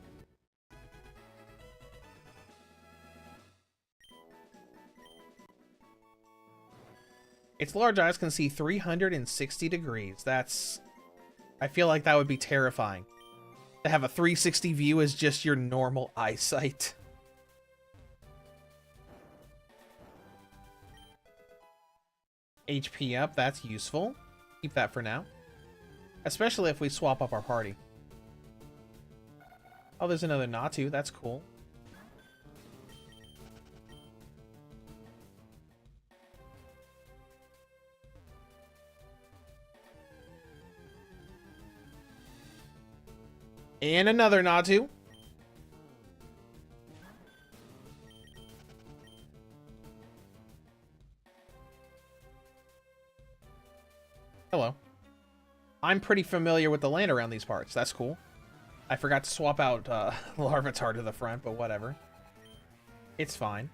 Its large eyes can see 360 degrees. That's... I feel like that would be terrifying. To have a 360 view as just your normal eyesight. HP up, that's useful. Keep that for now. Especially if we swap up our party. Oh, there's another Natu. That's cool. And another Natu. Hello. I'm pretty familiar with the land around these parts. That's cool. I forgot to swap out Larvitar to the front, but whatever. It's fine.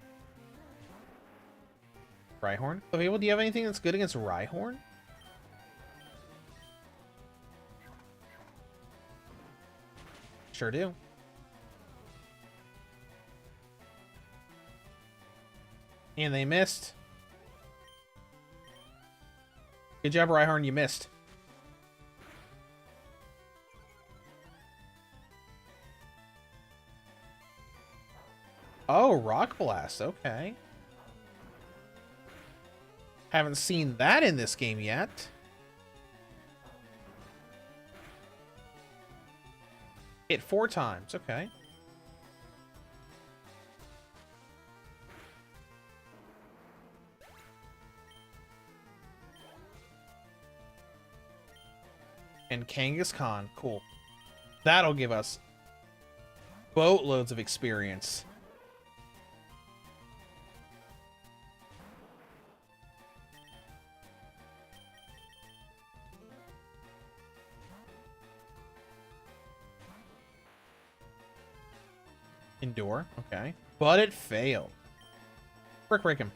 Rhyhorn. Okay, well, do you have anything that's good against Rhyhorn? Sure do. And they missed. Good job, Rhyhorn. You missed. Oh, Rock Blast. Okay. Haven't seen that in this game yet. Hit 4 times. Okay. And Kangaskhan. Cool. That'll give us boatloads of experience. Endure. Okay. But it failed. Break him.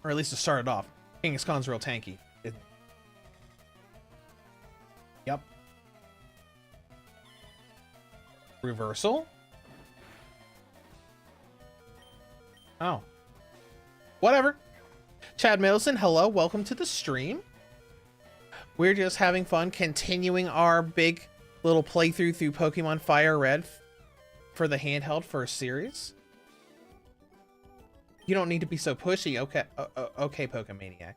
Or at least it started off. Kangaskhan's real tanky. Yep. Reversal? Oh. Whatever. Chad Middleton, hello. Welcome to the stream. We're just having fun continuing our big little playthrough through Pokemon Fire Red for the Handheld Firsts Series. You don't need to be so pushy. Okay, okay, Pokemaniac.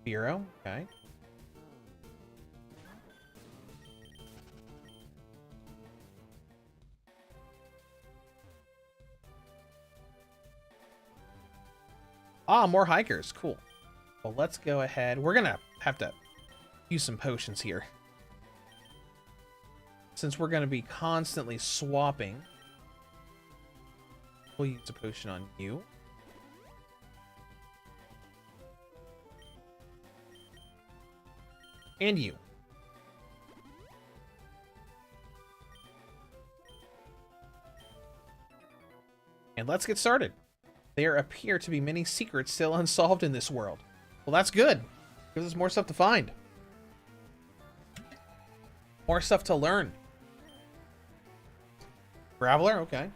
Bureau, okay. Ah, more hikers. Cool. Well, let's go ahead. We're gonna have to use some potions here. Since we're gonna be constantly swapping, we'll use a potion on you. And you. And let's get started. There appear to be many secrets still unsolved in this world. Well, that's good. Gives us more stuff to find. More stuff to learn. Graveler, okay.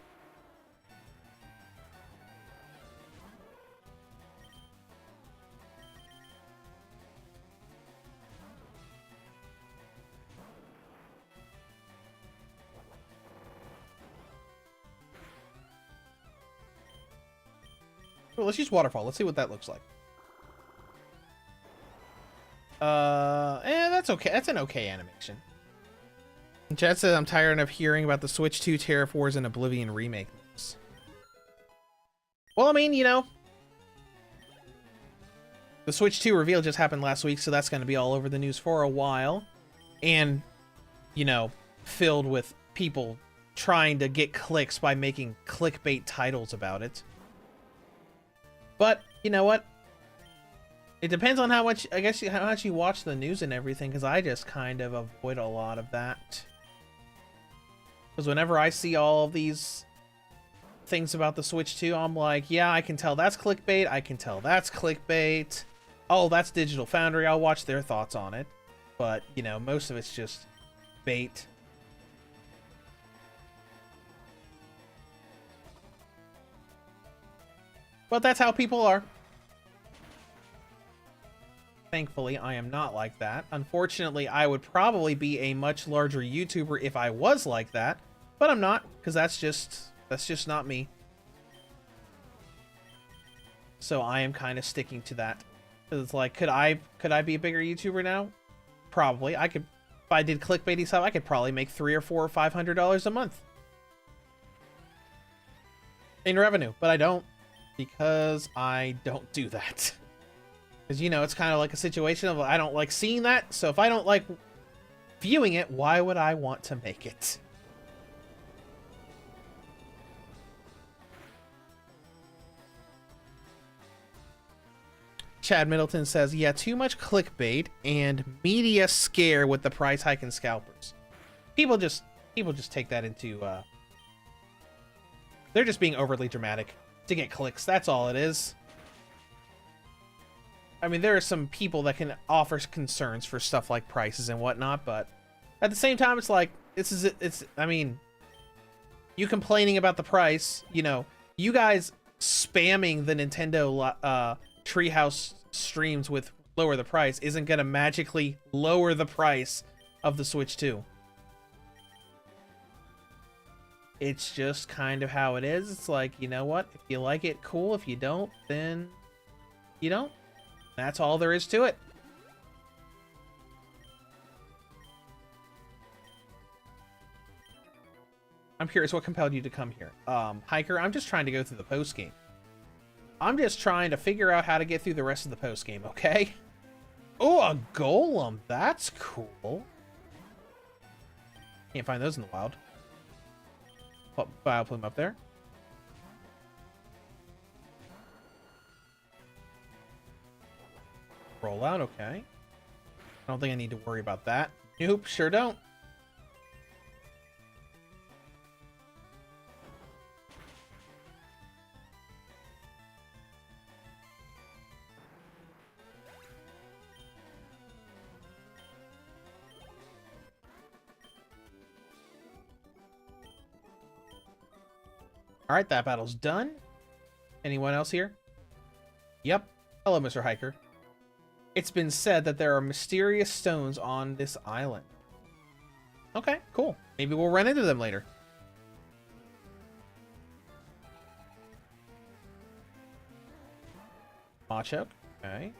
Well, let's use Waterfall. Let's see what that looks like. That's okay. That's an okay animation. Chad says, I'm tired of hearing about the Switch 2 Tariff Wars and Oblivion remakes. Well, I mean, you know, the Switch 2 reveal just happened last week, so that's going to be all over the news for a while. And, you know, filled with people trying to get clicks by making clickbait titles about it. But, you know what? It depends on how much, I guess, how much you watch the news and everything, because I just kind of avoid a lot of that. Because whenever I see all of these things about the Switch 2, I'm like, yeah, I can tell that's clickbait, I can tell that's clickbait. Oh, that's Digital Foundry, I'll watch their thoughts on it. But, you know, most of it's just bait. But that's how people are. Thankfully, I am not like that. Unfortunately, I would probably be a much larger YouTuber if I was like that, but I'm not, because that's just not me. So I am kind of sticking to that. It's like, could I be a bigger YouTuber now? Probably. I could, if I did clickbaity stuff, I could probably make $300 or $400 or $500 a month in revenue, but I don't, because I don't do that. Because, you know, it's kind of like a situation of, I don't like seeing that, so if I don't like viewing it, why would I want to make it? Chad Middleton says, yeah, too much clickbait and media scare with the price hike and scalpers. People just take that into, they're just being overly dramatic to get clicks. That's all it is. I mean, there are some people that can offer concerns for stuff like prices and whatnot, but at the same time, it's like, I mean, you complaining about the price, you know, you guys spamming the Nintendo Treehouse streams with lower the price isn't going to magically lower the price of the Switch 2. It's just kind of how it is. It's like, you know what? If you like it, cool. If you don't, then you don't. That's all there is to it. I'm curious, what compelled you to come here? Hiker, I'm just trying to go through the post game. I'm just trying to figure out how to get through the rest of the post game, okay? Oh, a golem. That's cool. Can't find those in the wild. I'll put them up there. Roll out, okay. I don't think I need to worry about that. Nope, sure don't. Alright, that battle's done. Anyone else here? Yep. Hello, Mr. Hiker. It's been said that there are mysterious stones on this island. Okay, cool. Maybe we'll run into them later. Machop, okay.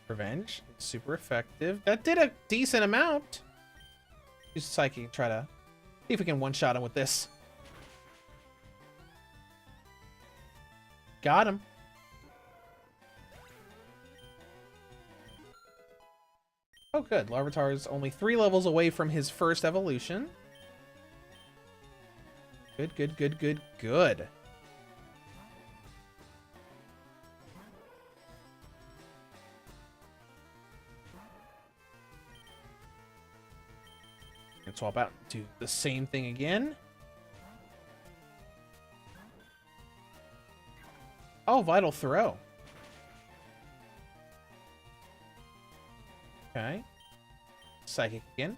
Revenge, super effective. That did a decent amount. Use Psychic and try to see if we can one-shot him with this. Got him. Oh, good. Larvitar is only 3 levels away from his first evolution. Good, good, good, good, good. And swap out, do the same thing again. Oh, vital throw. Okay. Psychic again.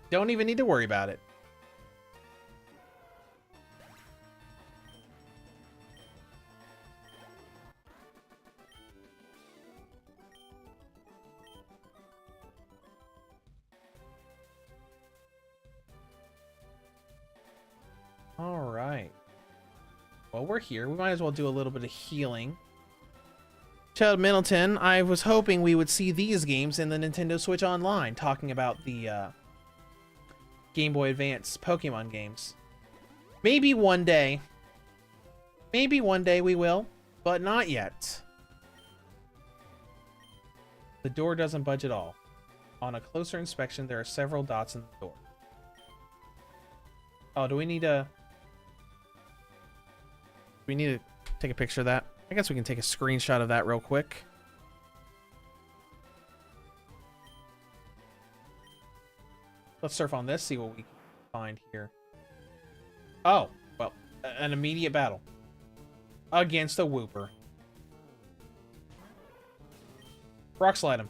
Don't even need to worry about it. All right. Well, we're here. We might as well do a little bit of healing. Child Middleton, I was hoping we would see these games in the Nintendo Switch Online, talking about the Game Boy Advance Pokemon games. Maybe one day. Maybe one day we will, but not yet. The door doesn't budge at all. On a closer inspection, there are several dots in the door. Oh, do we need to take a picture of that? I guess we can take a screenshot of that real quick. Let's surf on this, see what we can find here. Oh, well, an immediate battle against a Wooper. Rock slide him.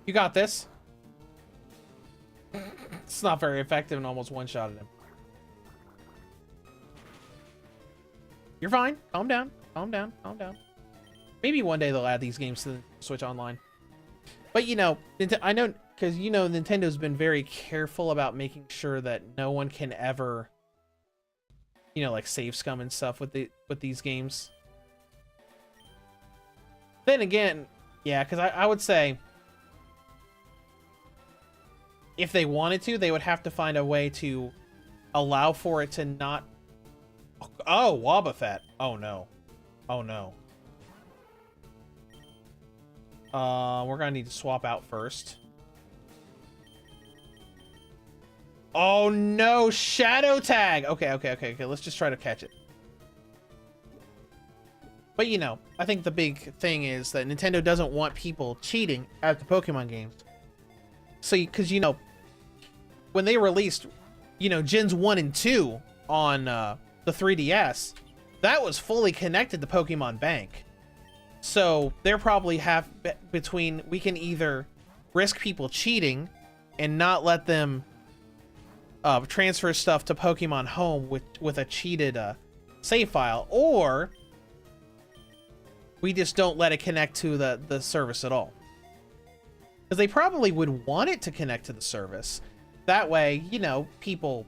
You got this. It's not very effective and almost one-shotted him. You're fine. Calm down. Calm down. Calm down. Maybe one day they'll add these games to the Switch Online. But, you know, I know, because, you know, Nintendo's been very careful about making sure that no one can ever, you know, like, save scum and stuff with these games. Then again, yeah, because I would say if they wanted to, they would have to find a way to allow for it to not... Oh, Wobbuffet. Oh, no. Oh, no. We're gonna need to swap out first. Oh, no. Shadow Tag. Okay. Let's just try to catch it. But, you know, I think the big thing is that Nintendo doesn't want people cheating at the Pokemon games. So, because, you know, when they released, you know, Gens 1 and 2 on the 3DS, that was fully connected to Pokemon Bank. So they're probably half between, we can either risk people cheating and not let them transfer stuff to Pokemon Home with a cheated save file, or we just don't let it connect to the service at all. Because they probably would want it to connect to the service. That way, you know, people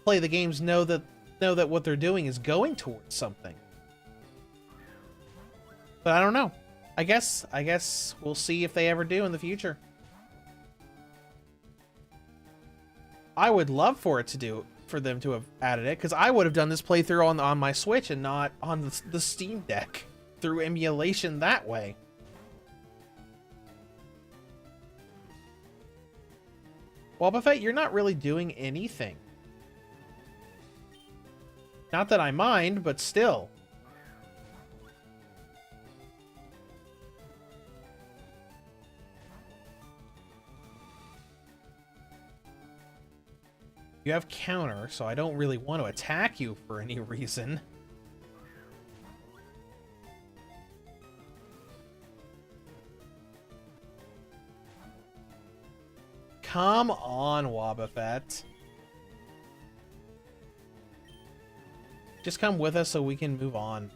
play the games know that what they're doing is going towards something. But I don't know. I guess we'll see if they ever do in the future. I would love for them to have added it, because I would have done this playthrough on my Switch and not on the Steam Deck through emulation that way. Wobbuffet, you're not really doing anything. Not that I mind, but still. You have counter, so I don't really want to attack you for any reason. Come on, Wobbuffet. Just come with us so we can move on.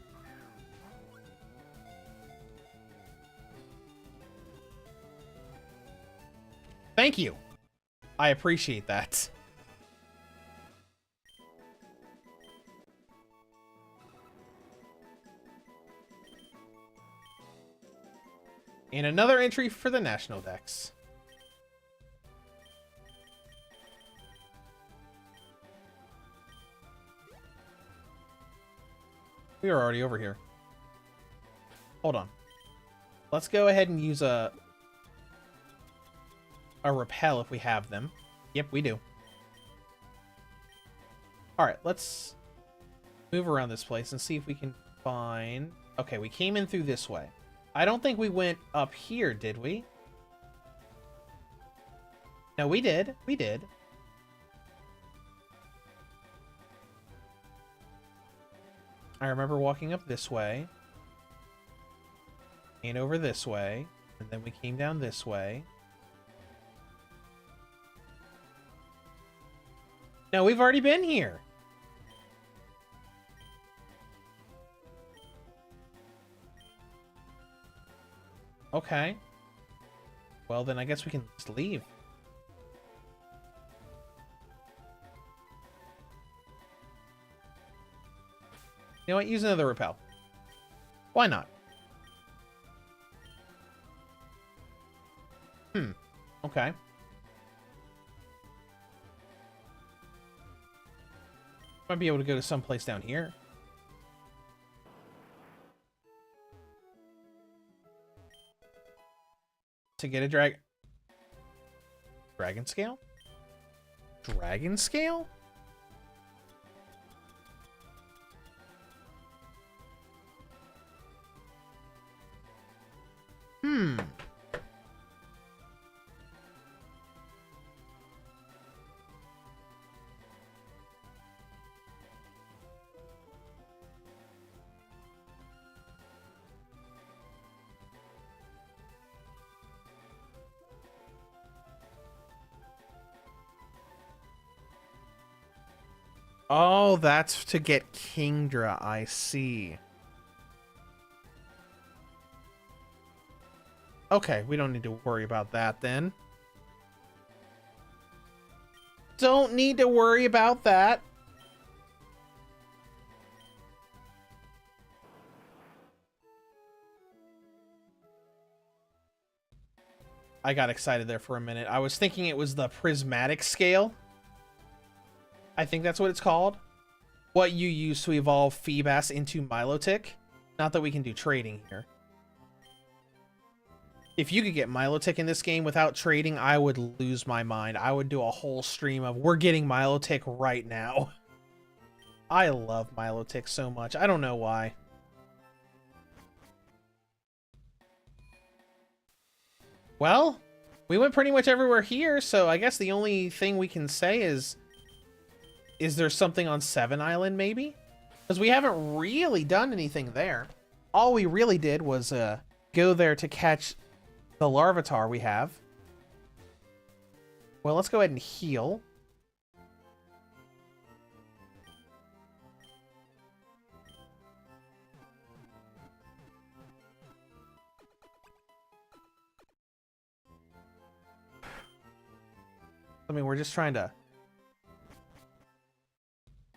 Thank you. I appreciate that. And another entry for the National Dex. We are already over here. Hold on. Let's go ahead and use a... a repel if we have them. Yep, we do. Alright, let's move around this place and see if we can find... Okay, we came in through this way. I don't think we went up here, did we? No, we did. We did. I remember walking up this way. And over this way. And then we came down this way. No, we've already been here. Okay. Well, then I guess we can just leave. You know what? Use another repel. Why not? Okay. Might be able to go to some place down here. To get a dragon scale? Dragon scale? Oh, that's to get Kingdra, I see. Okay, we don't need to worry about that then. Don't need to worry about that. I got excited there for a minute. I was thinking it was the prismatic scale. I think that's what it's called. What you use to evolve Feebas into Milotic. Not that we can do trading here. If you could get Milotic in this game without trading, I would lose my mind. I would do a whole stream of, we're getting Milotic right now. I love Milotic so much. I don't know why. Well, we went pretty much everywhere here, so I guess the only thing we can say is there something on Seven Island, maybe? Because we haven't really done anything there. All we really did was go there to catch the Larvitar we have. Well, let's go ahead and heal. I mean, we're just trying to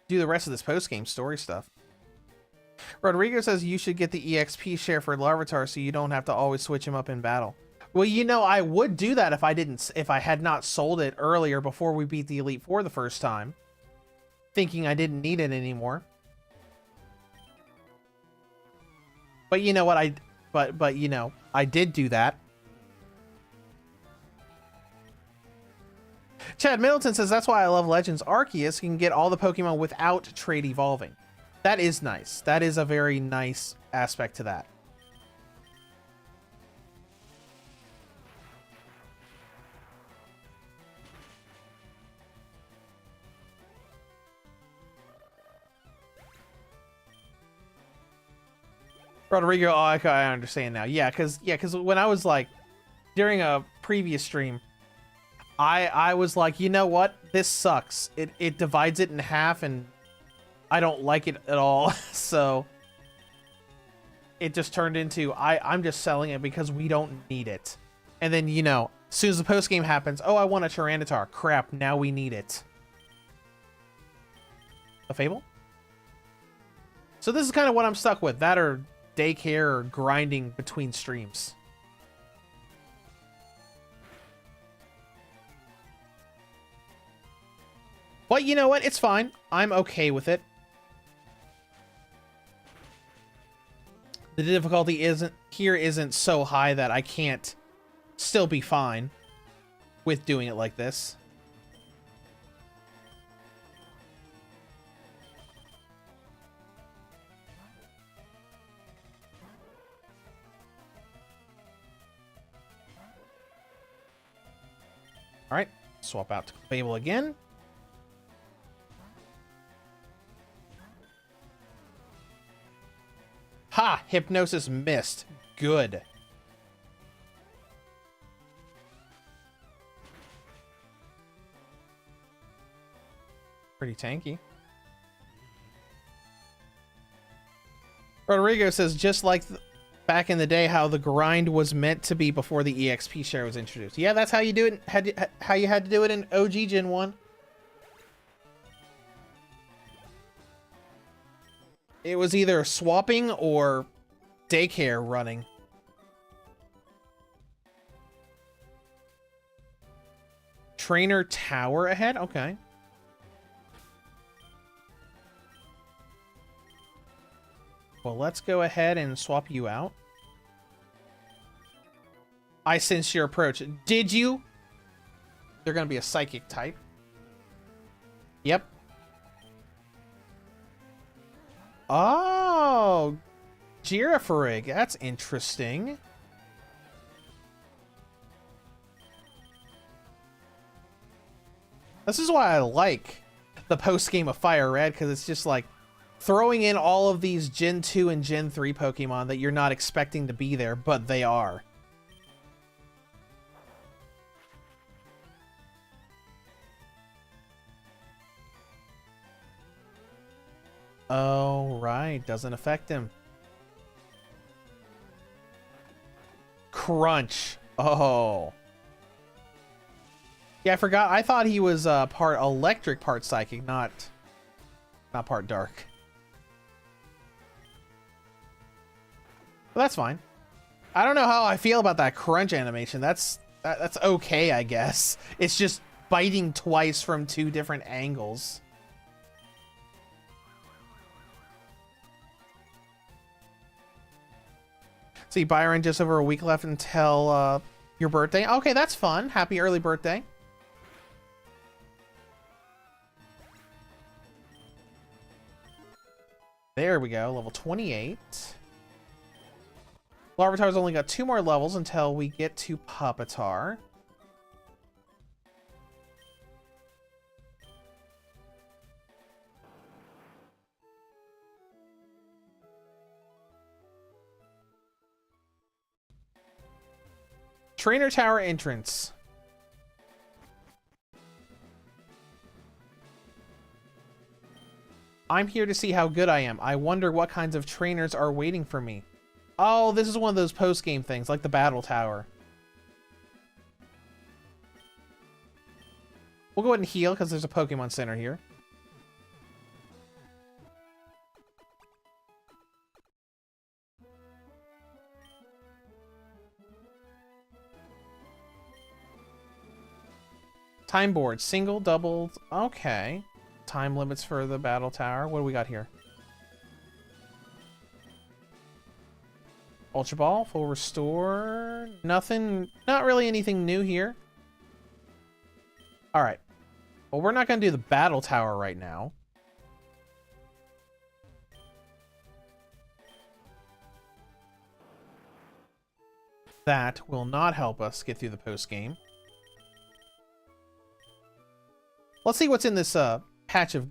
do the rest of this post-game story stuff. Rodrigo says you should get the EXP share for Larvitar so you don't have to always switch him up in battle. Well, you know, I would do that if I had not sold it earlier before we beat the Elite Four the first time, thinking I didn't need it anymore. But you know what? But you know, I did do that. Chad Middleton says that's why I love Legends Arceus. You can get all the Pokemon without trade evolving. That is nice. That is a very nice aspect to that. Rodrigo, oh, okay, I understand now. Yeah, because when I was like, during a previous stream, I was like, you know what? This sucks. It divides it in half, and I don't like it at all. So it just turned into, I'm just selling it because we don't need it. And then, you know, as soon as the post game happens, oh, I want a Tyranitar. Crap, now we need it. A Fable? So this is kind of what I'm stuck with. That or daycare or grinding between streams. But you know what? It's fine. I'm okay with it. The difficulty isn't so high that I can't still be fine. with doing it like this. All right, swap out to Fable again. Ha! Hypnosis missed. Good. Pretty tanky. Rodrigo says, just like back in the day, how the grind was meant to be before the EXP share was introduced. Yeah, that's how you do it. How you had to do it in OG Gen 1. It was either swapping or daycare running. Trainer tower ahead? Okay. Well, let's go ahead and swap you out. I sense your approach. Did you? They're going to be a psychic type. Yep. Oh, Girafarig. That's interesting. This is why I like the post-game of Fire Red, because it's just like throwing in all of these Gen 2 and Gen 3 Pokemon that you're not expecting to be there, but they are. Oh, right. Doesn't affect him. Crunch. Oh. Yeah, I forgot. I thought he was part electric, part psychic, not part dark. Well, that's fine. I don't know how I feel about that crunch animation. That's okay, I guess. It's just biting twice from 2 different angles. See, Byron, just over a week left until your birthday. Okay, that's fun. Happy early birthday. There we go, level 28. Larvitar's only got 2 more levels until we get to Pupitar. Trainer Tower entrance. I'm here to see how good I am. I wonder what kinds of trainers are waiting for me. Oh, this is one of those post-game things, like the Battle Tower. We'll go ahead and heal, because there's a Pokemon Center here. Time board, single, double, okay. Time limits for the Battle Tower. What do we got here? Ultra Ball, full restore. Nothing, not really anything new here. All right. Well, we're not going to do the Battle Tower right now. That will not help us get through the post game. Let's see what's in this patch of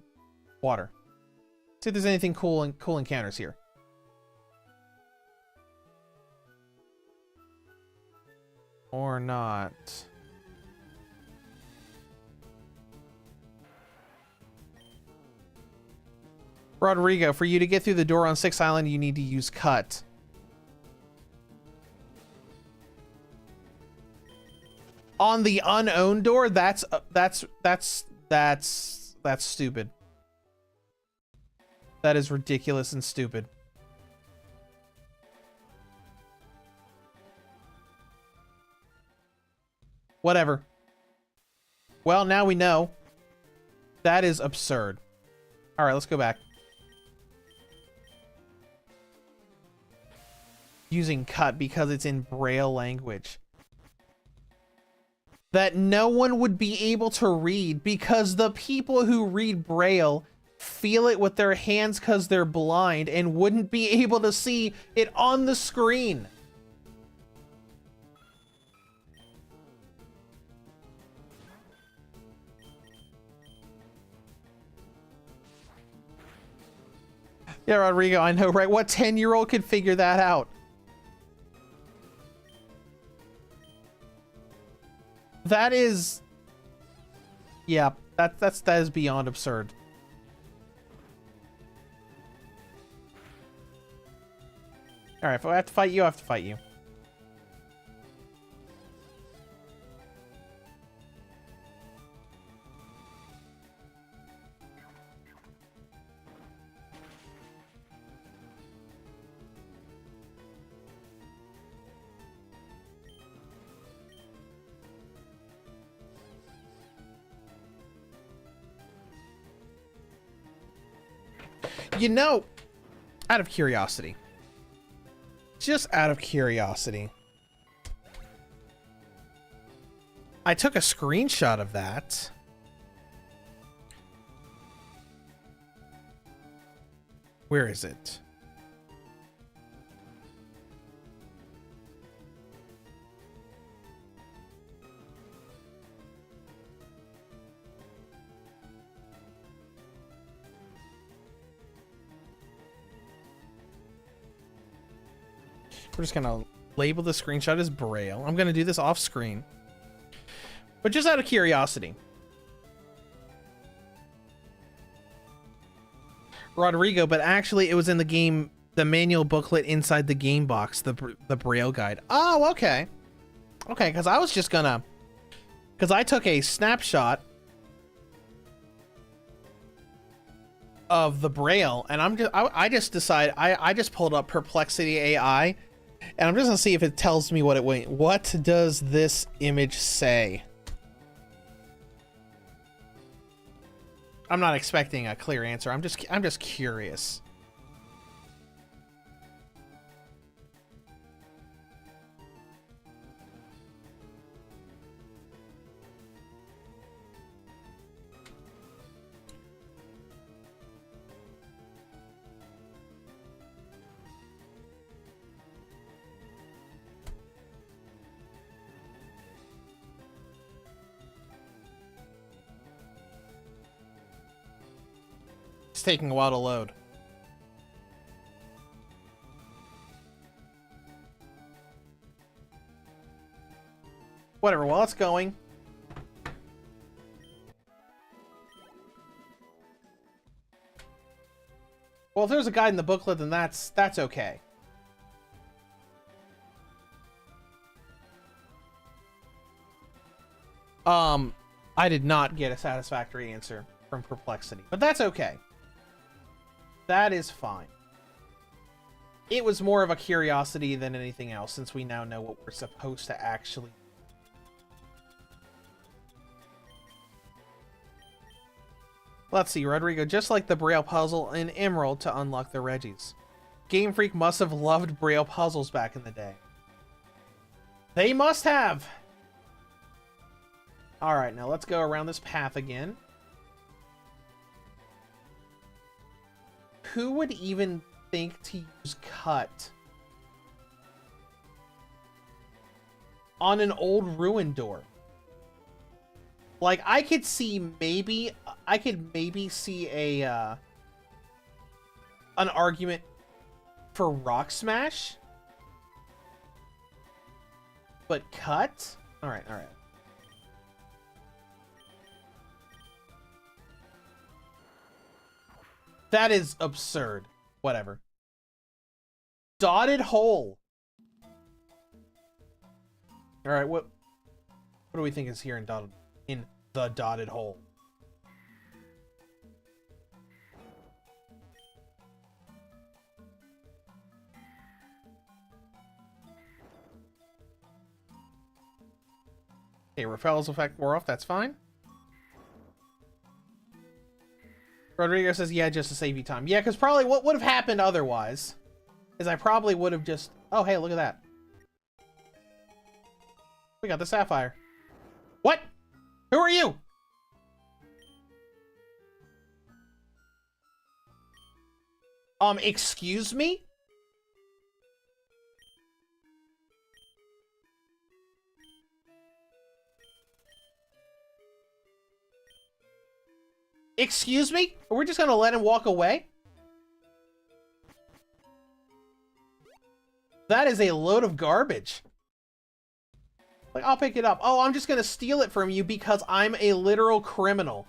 water. See if there's anything cool encounters here. Or not. Rodrigo, for you to get through the door on 6th Island, you need to use Cut. On the unowned door, that's stupid. That is ridiculous and stupid. Whatever. Well, now we know. That is absurd. All right, let's go back. Using Cut because it's in Braille language. that no one would be able to read because the people who read Braille feel it with their hands because they're blind and wouldn't be able to see it on the screen. Yeah, Rodrigo, I know, right? What 10-year-old could figure that out? That is... Yeah, that is beyond absurd. Alright, if I have to fight you, I have to fight you. You know, out of curiosity, just out of curiosity, I took a screenshot of that. Where is it? We're just gonna label the screenshot as Braille. I'm gonna do this off screen, but just out of curiosity. Rodrigo, but actually it was in the game, the manual booklet inside the game box, the Braille guide. Oh, okay. Okay, because I was just gonna, because I took a snapshot of the Braille and I just decided, I just pulled up Perplexity AI and I'm just gonna see if it tells me what it went. What does this image say? I'm not expecting a clear answer. I'm just curious. It's taking a while to load. Whatever, while it's going. Well, if there's a guide in the booklet, then that's okay. I did not get a satisfactory answer from Perplexity, but that's okay. That is fine. It was more of a curiosity than anything else, since we now know what we're supposed to actually... Let's see, Rodrigo, just like the Braille puzzle in Emerald to unlock the Reggies. Game Freak must have loved Braille puzzles back in the day. They must have! Alright, now let's go around this path again. Who would even think to use cut on an old ruin door? Like, I could maybe see a an argument for Rock Smash, but cut? All right. That is absurd. Whatever. Dotted hole. All right, what do we think is here in the dotted hole? Okay, Rafael's effect wore off. That's fine. Rodrigo says, yeah, just to save you time. Yeah, because probably what would have happened otherwise is I probably would have just... Oh, hey, look at that. We got the sapphire. What? Who are you? Excuse me? Excuse me? Are we just gonna let him walk away? That is a load of garbage. Like, I'll pick it up. Oh, I'm just gonna steal it from you because I'm a literal criminal.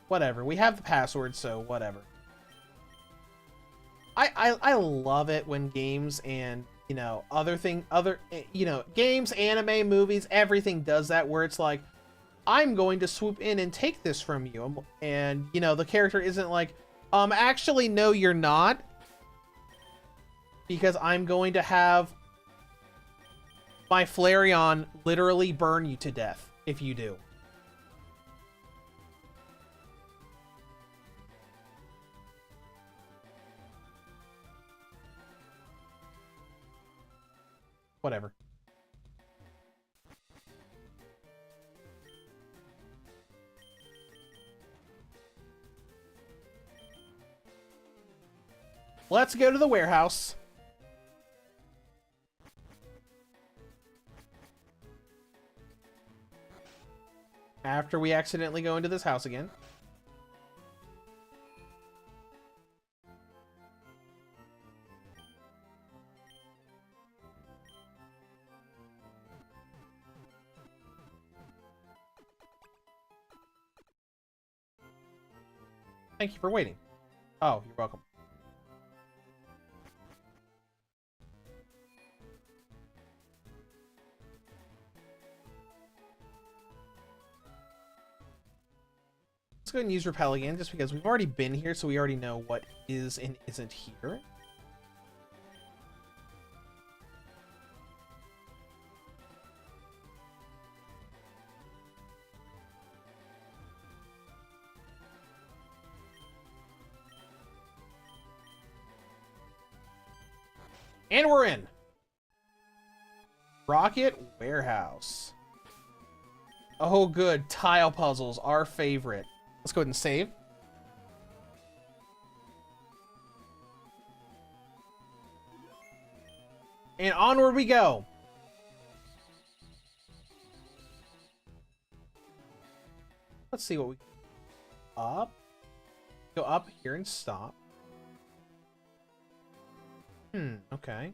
Whatever. We have the password, so whatever. I love it when games and, you know, games, anime, movies, everything does that, where it's like, I'm going to swoop in and take this from you. And, you know, the character isn't like, actually, no, you're not. Because I'm going to have my Flareon literally burn you to death if you do. Whatever. Let's go to the warehouse. After we accidentally go into this house again. Thank you for waiting. Oh, you're welcome. Let's go ahead and use repel again, just because we've already been here, so we already know what is and isn't here. And we're in. Rocket Warehouse. Oh, good. Tile puzzles, our favorite. Let's go ahead and save. And onward we go. Let's see what we... Up. Go up here and stop. Okay.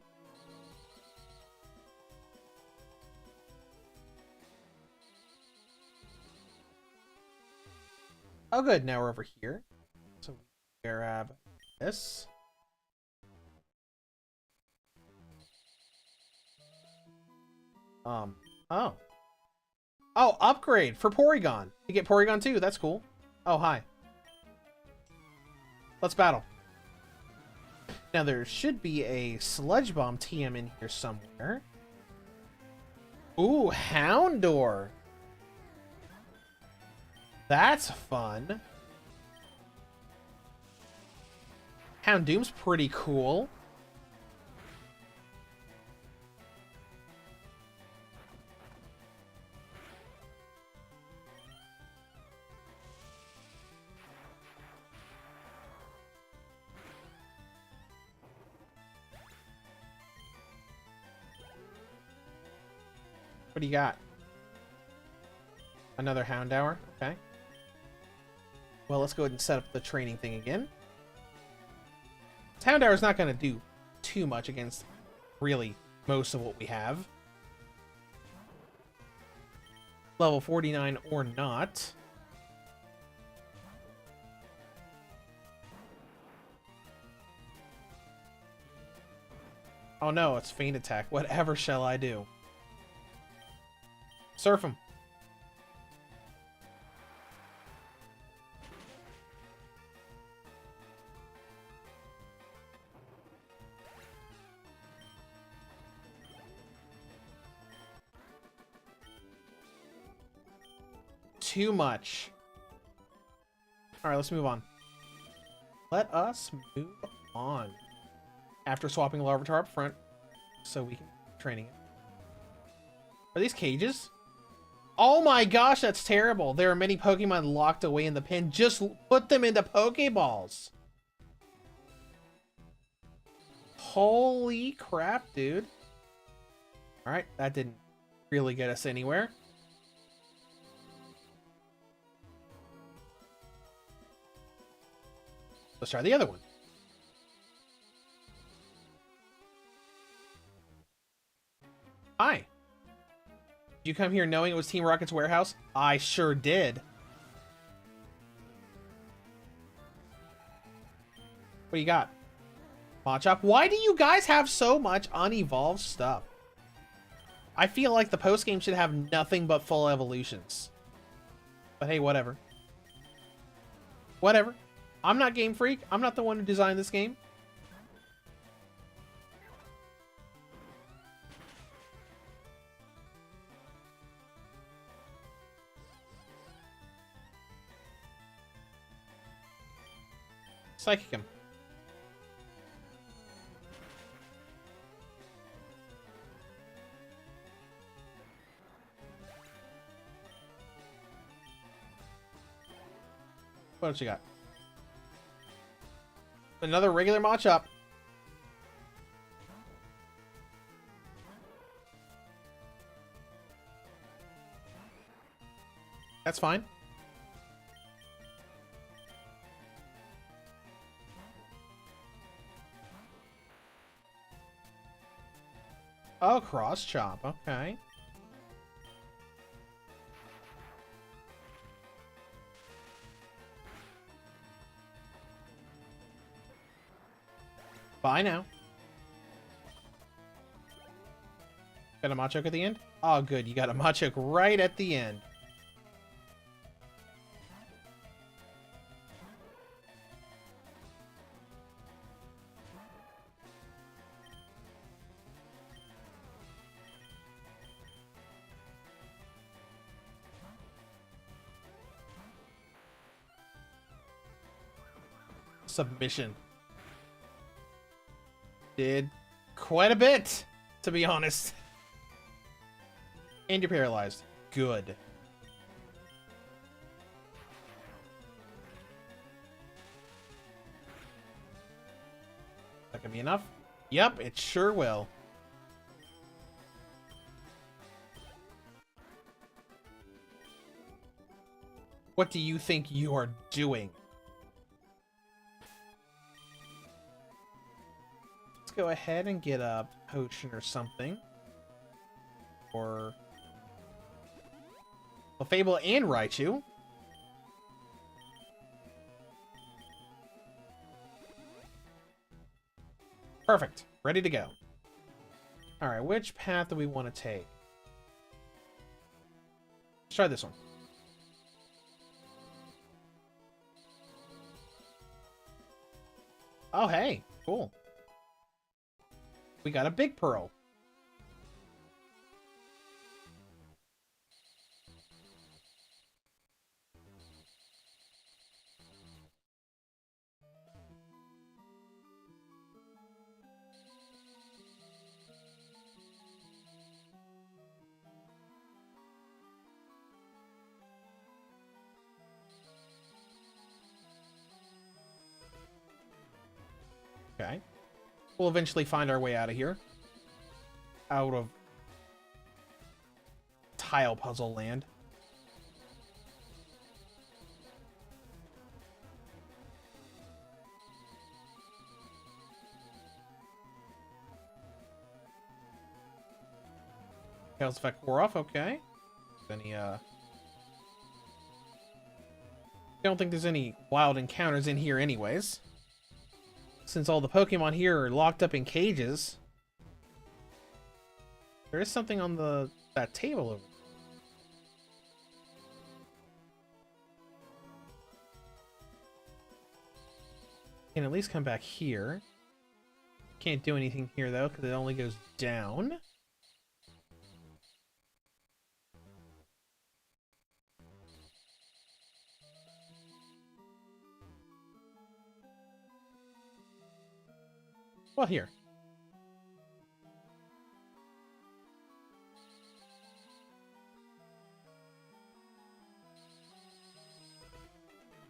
Oh, good. Now we're over here. So we grab this. Oh. Oh, upgrade for Porygon. You get Porygon too. That's cool. Oh, hi. Let's battle. Now, there should be a Sludge Bomb TM in here somewhere. Ooh, Houndour. That's fun. Houndoom's pretty cool. What do you got? Another Houndour? Okay. Well, let's go ahead and set up the training thing again. Houndour is not going to do too much against really most of what we have. Level 49 or not. Oh no, it's Feint Attack. Whatever shall I do? Surf him. Too much. All right, let's move on. Let us move on. After swapping Larvitar up front, so we can training it. Are these cages? Oh my gosh, that's terrible. There are many Pokemon locked away in the pen. Just put them into Pokeballs. Holy crap, dude. Alright, that didn't really get us anywhere. Let's try the other one. Hi. Did you come here knowing it was Team Rocket's warehouse? I sure did. What do you got? Machop? Why do you guys have so much unevolved stuff? I feel like the postgame should have nothing but full evolutions. But hey, whatever. Whatever. I'm not Game Freak. I'm not the one who designed this game. Psychic him. What else you got? Another regular Machop. That's fine. Oh, cross chop. Okay. Bye now. Got a Machoke at the end? Oh, good. You got a Machoke right at the end. Submission. Did quite a bit, to be honest. And you're paralyzed. Good. That can be enough? Yep, it sure will. What do you think you are doing? Let's go ahead and get a potion or something. Or a Fable and Raichu. Perfect. Ready to go. Alright, which path do we want to take? Let's try this one. Oh, hey. Cool. We got a big pearl. Okay. We'll eventually find our way out of here. Out of tile puzzle land. Chaos effect wore off, okay. Any don't think there's any wild encounters in here anyways. Since all the Pokemon here are locked up in cages. There is something on that table over there. Can at least come back here. Can't do anything here though, because it only goes down. Well, here.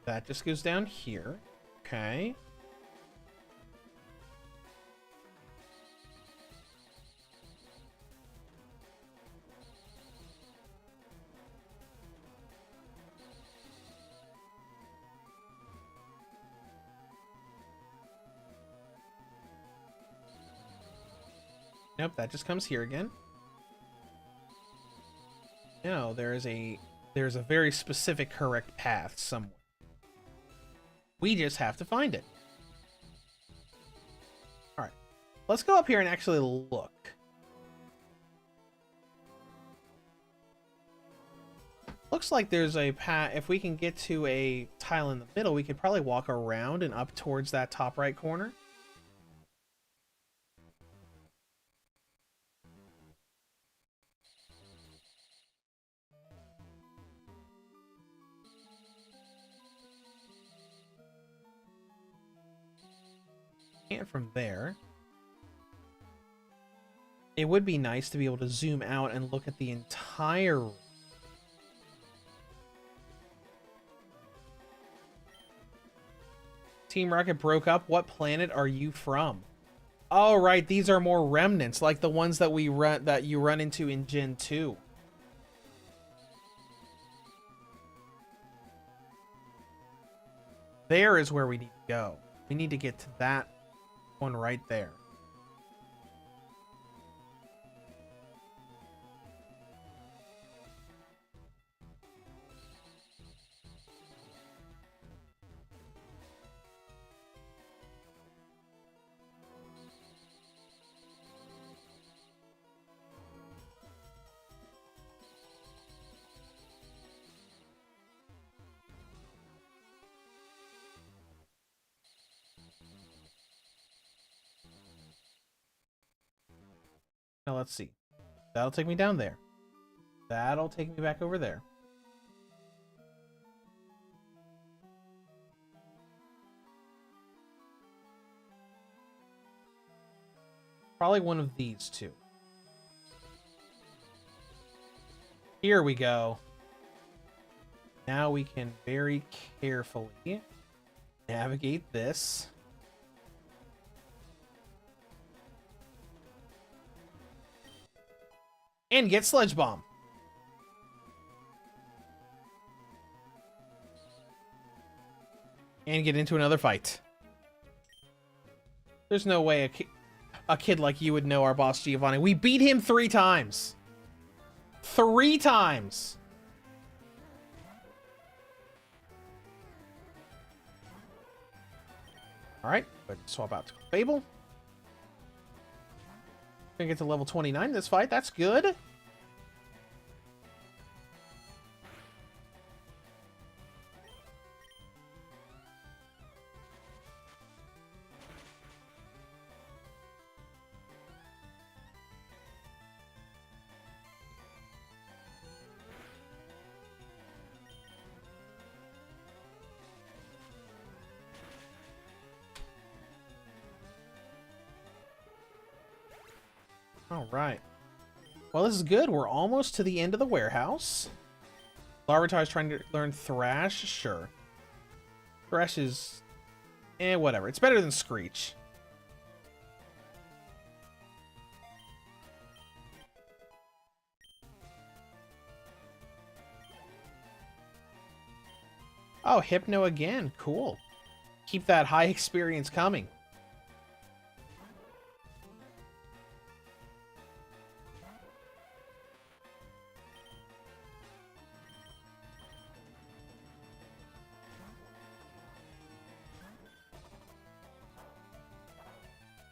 That just goes down here. Okay. Nope, that just comes here again. No, there's a very specific correct path somewhere. We just have to find it. All right, let's go up here and actually look. Looks like there's a path. If we can get to a tile in the middle, we could probably walk around and up towards that top right corner. And from there, it would be nice to be able to zoom out and look at the entire room. Team Rocket broke up. What planet are you from? Oh, right. These are more remnants, like the ones that you run into in Gen 2. There is where we need to go. We need to get to that one right there. Now let's see. That'll take me down there. That'll take me back over there. Probably one of these two. Here we go. Now we can very carefully navigate this. And get Sledge Bomb. And get into another fight. There's no way a kid like you would know our boss Giovanni. We beat him 3 times. 3 times. Alright, swap out to Fable. Gonna get to level 29 this fight. That's good. All right. Well, this is good. We're almost to the end of the warehouse. Larvitar is trying to learn Thrash. Sure. Thrash is... whatever. It's better than Screech. Oh, Hypno again. Cool. Keep that high experience coming.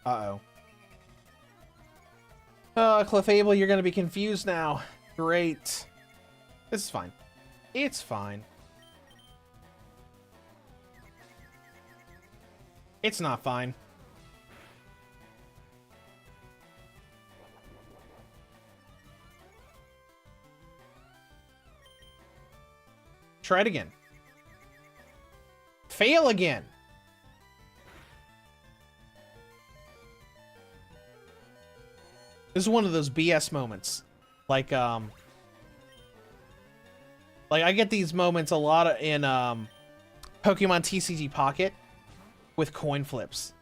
Uh-oh. Clefable, you're gonna be confused now. Great. This is fine. It's fine. It's not fine. Try it again. Fail again. This is one of those BS moments. Like I get these moments a lot in Pokemon TCG Pocket with coin flips.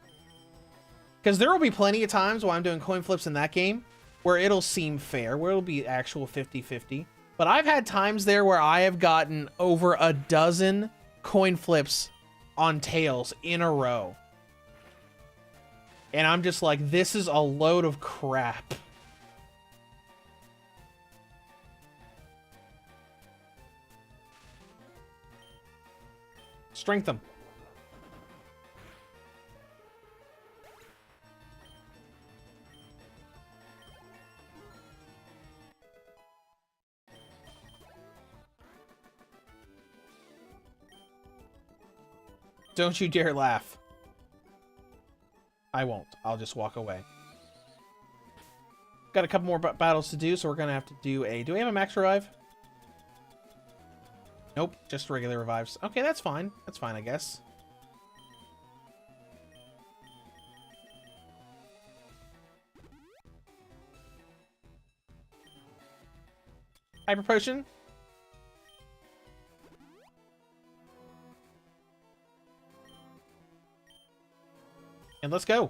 Because there will be plenty of times while I'm doing coin flips in that game where it'll seem fair, where it'll be actual 50-50. But I've had times there where I have gotten over a dozen coin flips on tails in a row. And I'm just like, this is a load of crap. Strength them. Don't you dare laugh. I won't. I'll just walk away. Got a couple more battles to do, so we're going to have to do a... Do we have a max revive? Nope, just regular revives. Okay, that's fine. That's fine, I guess. Hyper Potion. And let's go.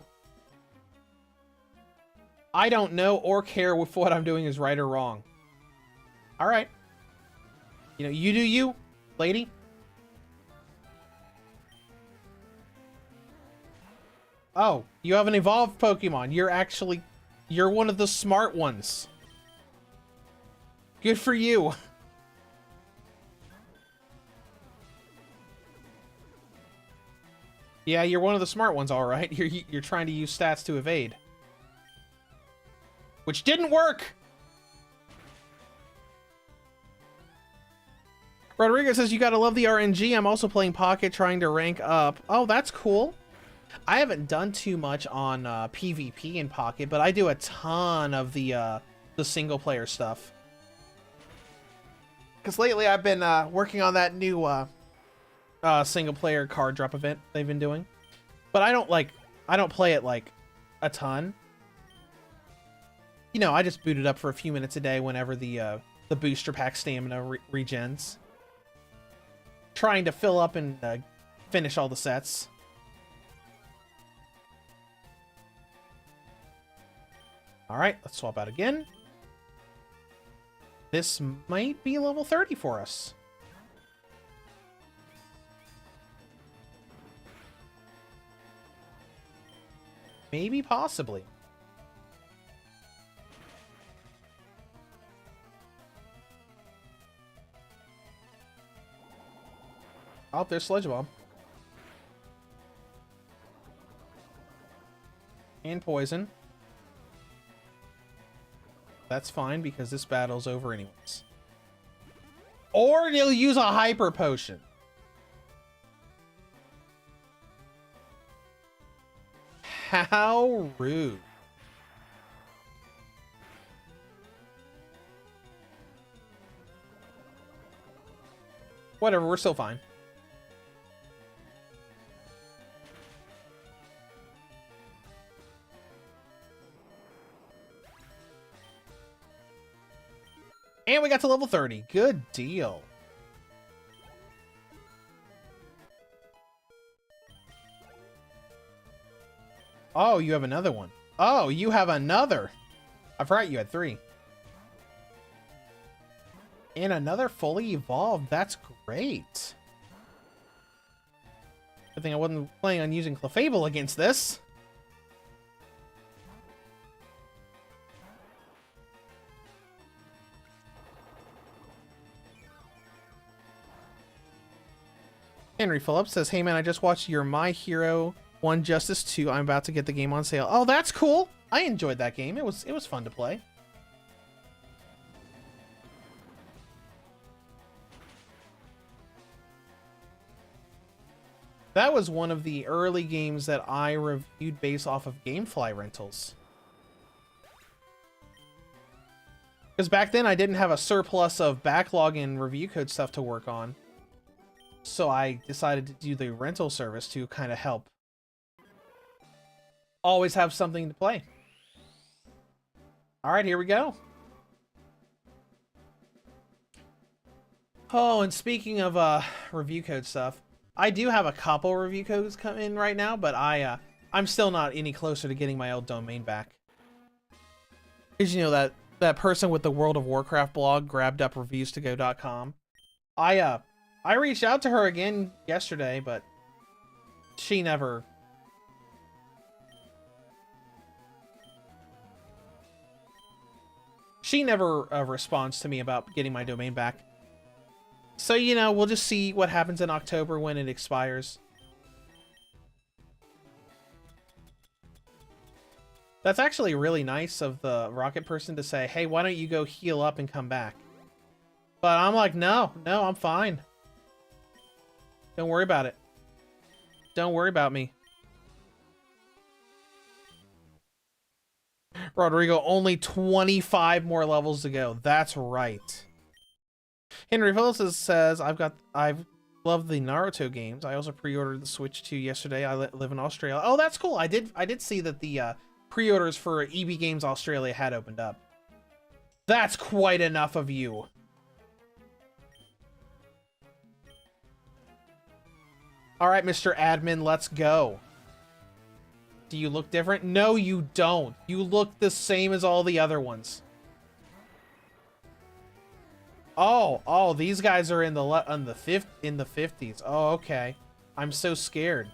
I don't know or care if what I'm doing is right or wrong. All right. You know, you do you, lady. Oh, you have an evolved Pokemon. You're one of the smart ones. Good for you. Yeah, you're one of the smart ones, all right. You're trying to use stats to evade. Which didn't work! Rodrigo says, you gotta love the RNG. I'm also playing Pocket, trying to rank up. Oh, that's cool. I haven't done too much on PvP in Pocket, but I do a ton of the single-player stuff. Because lately I've been working on that new single-player card drop event they've been doing. But I don't play it, like, a ton. You know, I just boot it up for a few minutes a day whenever the booster pack stamina regens. Trying to fill up and finish all the sets. Alright, let's swap out again. This might be level 30 for us. Maybe, possibly. Oh, there's Sludge Bomb. And Poison. That's fine, because this battle's over anyways. Or you'll use a Hyper Potion. How rude. Whatever, we're still fine. And we got to level 30. Good deal. Oh, you have another one. Oh, you have another. I forgot you had 3. And another fully evolved. That's great. Good thing I wasn't planning on using Clefable against this. Henry Phillips says, hey man, I just watched your My Hero 1 Justice 2. I'm about to get the game on sale. Oh, that's cool. I enjoyed that game. It was fun to play. That was one of the early games that I reviewed based off of GameFly rentals. Because back then I didn't have a surplus of backlog and review code stuff to work on. So I decided to do the rental service to kind of help always have something to play. All right, here we go. Oh, and speaking of review code stuff, I do have a couple review codes come in right now, but I'm still not any closer to getting my old domain back. Because you know that person with the World of Warcraft blog grabbed up reviewstogo.com. I reached out to her again yesterday, but she never responds to me about getting my domain back. So, you know, we'll just see what happens in October when it expires. That's actually really nice of the rocket person to say, hey, why don't you go heal up and come back? But I'm like, no, I'm fine. Don't worry about it. Don't worry about me. Rodrigo, only 25 more levels to go. That's right. Henry Phillips says, I've loved the Naruto games. I also pre-ordered the Switch 2 yesterday. I live in Australia. Oh, that's cool. I did see that the pre-orders for EB Games Australia had opened up. That's quite enough of you. All right, Mr. Admin, let's go. Do you look different? No, you don't. You look the same as all the other ones. Oh, these guys are in the 50s. Oh, okay. I'm so scared.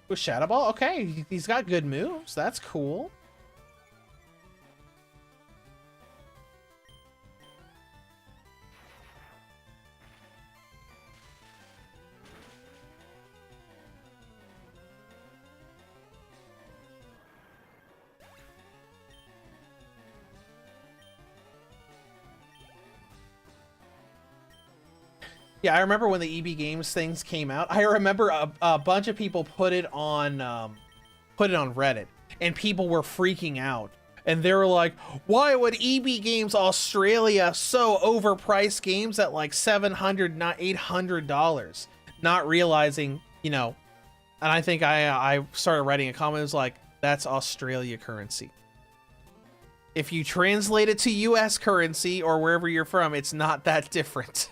With Shadow Ball? Okay, he's got good moves. That's cool. Yeah, I remember when the EB Games things came out. I remember a bunch of people put it on Reddit, and people were freaking out. And they were like, why would EB Games Australia so overprice games at like $700, not $800? Not realizing, you know, and I think I started writing a comment. It was like, that's Australia currency. If you translate it to US currency or wherever you're from, it's not that different.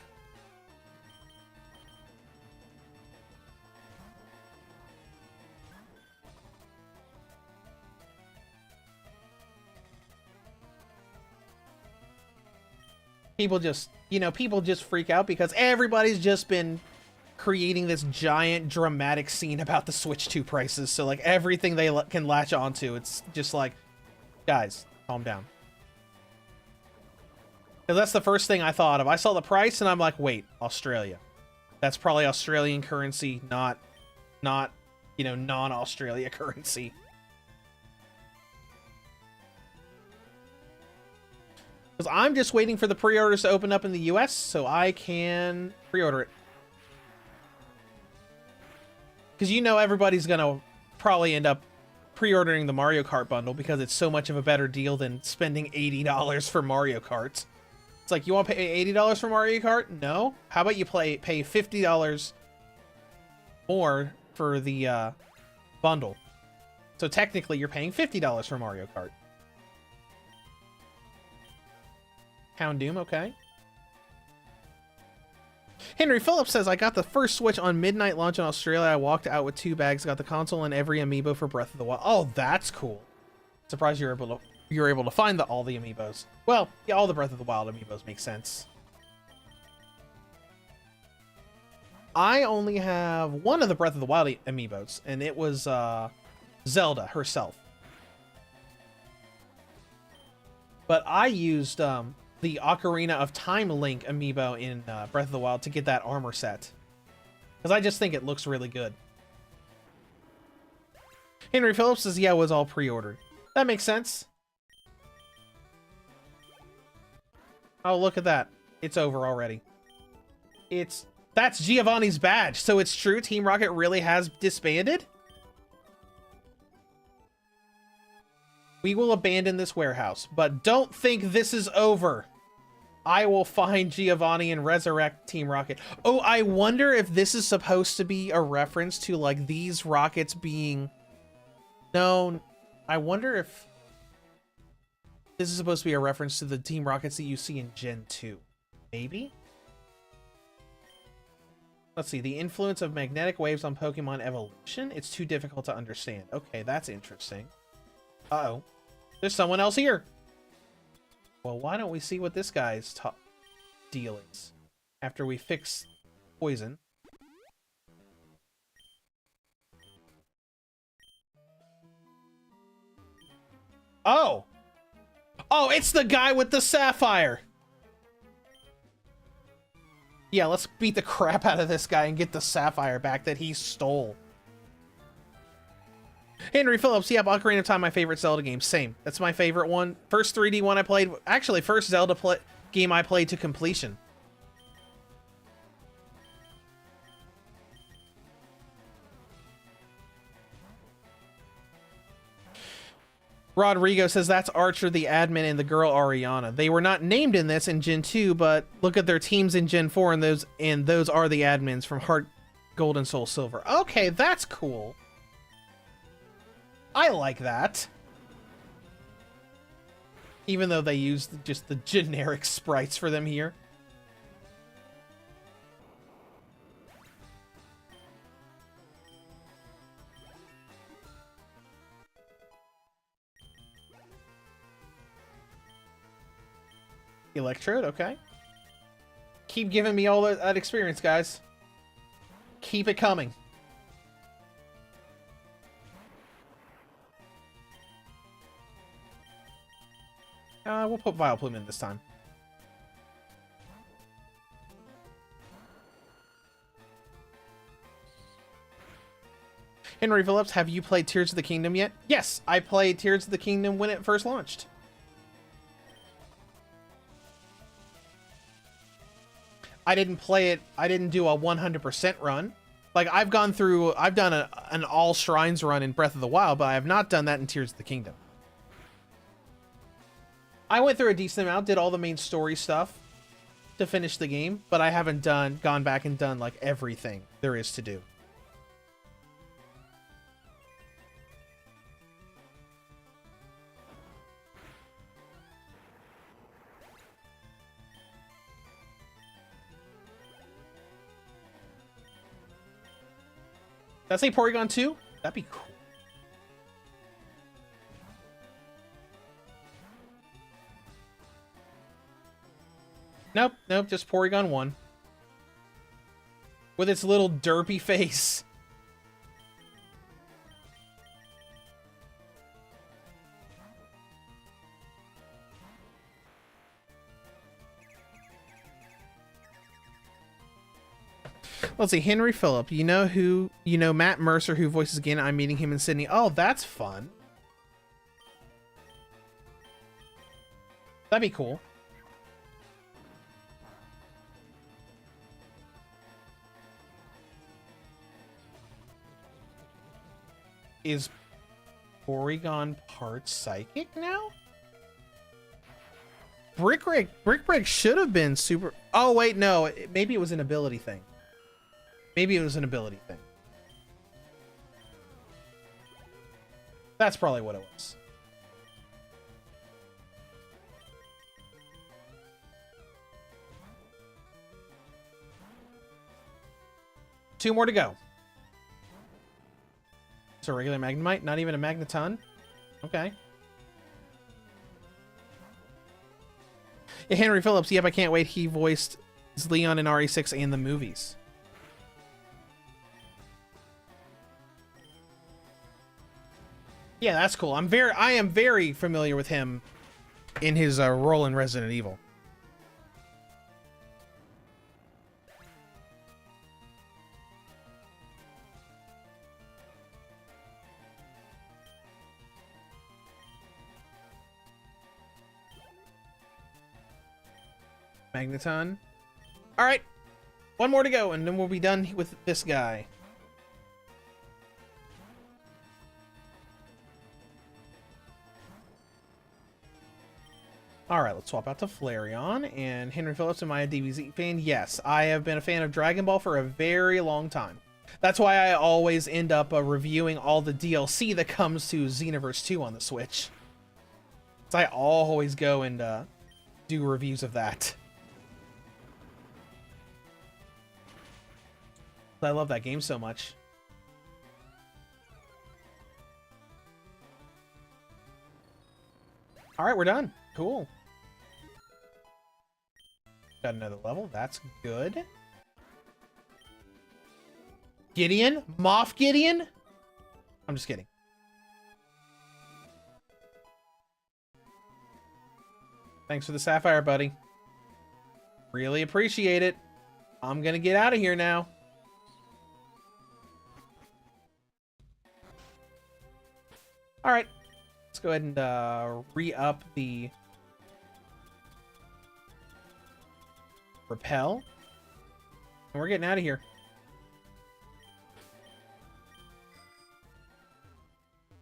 People just, you know, people just freak out because everybody's just been creating this giant dramatic scene about the Switch 2 prices. So like everything they can latch onto, it's just like, guys, calm down. Because that's the first thing I thought of. I saw the price and I'm like, wait, Australia. That's probably Australian currency, not, you know, non-Australia currency. Because I'm just waiting for the pre-orders to open up in the US so I can pre-order it. Because you know everybody's going to probably end up pre-ordering the Mario Kart bundle because it's so much of a better deal than spending $80 for Mario Kart. It's like, you want to pay $80 for Mario Kart? No? How about you pay $50 more for the bundle? So technically you're paying $50 for Mario Kart. Hound Doom, okay. Henry Phillips says, I got the first Switch on midnight launch in Australia. I walked out with 2 bags, got the console and every amiibo for Breath of the Wild. Oh, that's cool. Surprised you're able to find all the amiibos. Well, yeah, all the Breath of the Wild amiibos make sense. I only have one of the Breath of the Wild amiibos, and it was Zelda herself. But I used the Ocarina of Time Link amiibo in Breath of the Wild to get that armor set. Because I just think it looks really good. Henry Phillips says, yeah, it was all pre-ordered. That makes sense. Oh, look at that. It's over already. That's Giovanni's badge. So it's true, Team Rocket really has disbanded? We will abandon this warehouse, but don't think this is over. I will find Giovanni and resurrect Team Rocket. Oh, I wonder if this is supposed to be a reference to, like, these rockets being... No, I wonder if this is supposed to be a reference to the Team Rockets that you see in Gen 2. Maybe? Let's see. The influence of magnetic waves on Pokemon evolution? It's too difficult to understand. Okay, that's interesting. Uh-oh. There's someone else here. Well, why don't we see what this guy's deal is after we fix poison. Oh! Oh, it's the guy with the sapphire! Yeah, let's beat the crap out of this guy and get the sapphire back that he stole. Henry Phillips, yeah, Ocarina of Time, my favorite Zelda game. Same. That's my favorite one. First 3D one I played. Actually, first Zelda game I played to completion. Rodrigo says that's Archer, the admin, and the girl Ariana. They were not named in this in Gen 2, but look at their teams in Gen 4, and those are the admins from Heart Gold and Soul Silver. Okay, that's cool. I like that. Even though they used just the generic sprites for them here. Electrode, okay. Keep giving me all that experience, guys. Keep it coming. We'll put Vileplume in this time. Henry Phillips, have you played Tears of the Kingdom yet? Yes, I played Tears of the Kingdom when it first launched. I didn't play it, I didn't do a 100% run. Like, I've done an all shrines run in Breath of the Wild, but I have not done that in Tears of the Kingdom. I went through a decent amount, did all the main story stuff to finish the game, but I haven't gone back and done, like, everything there is to do. Did I say Porygon 2? That'd be cool. Nope, nope, just Porygon 1. With its little derpy face. Let's see, Henry Phillip. You know Matt Mercer, who voices Ganon. I'm meeting him in Sydney. Oh, that's fun. That'd be cool. Is Porygon part psychic now? Brick Break should have been super... Oh, wait, no. Maybe it was an ability thing. Maybe it was an ability thing. That's probably what it was. Two more to go. It's a regular Magnemite, not even a Magneton. Okay. Yeah, Henry Phillips, yep, I can't wait. He voiced Leon in RE6 and the movies. Yeah, that's cool. I am very familiar with him in his role in Resident Evil. Magneton. All right, one more to go, and then we'll be done with this guy. Alright, let's swap out to Flareon. And Henry Phillips, am I a DBZ fan? Yes, I have been a fan of Dragon Ball for a very long time. That's why I always end up reviewing all the DLC that comes to Xenoverse 2 on the Switch. So I always go and do reviews of that. I love that game so much. Alright, we're done. Cool. Got another level. That's good. Gideon? Moff Gideon? I'm just kidding. Thanks for the sapphire, buddy. Really appreciate it. I'm gonna get out of here now. Alright. Let's go ahead and re-up the repel. And we're getting out of here.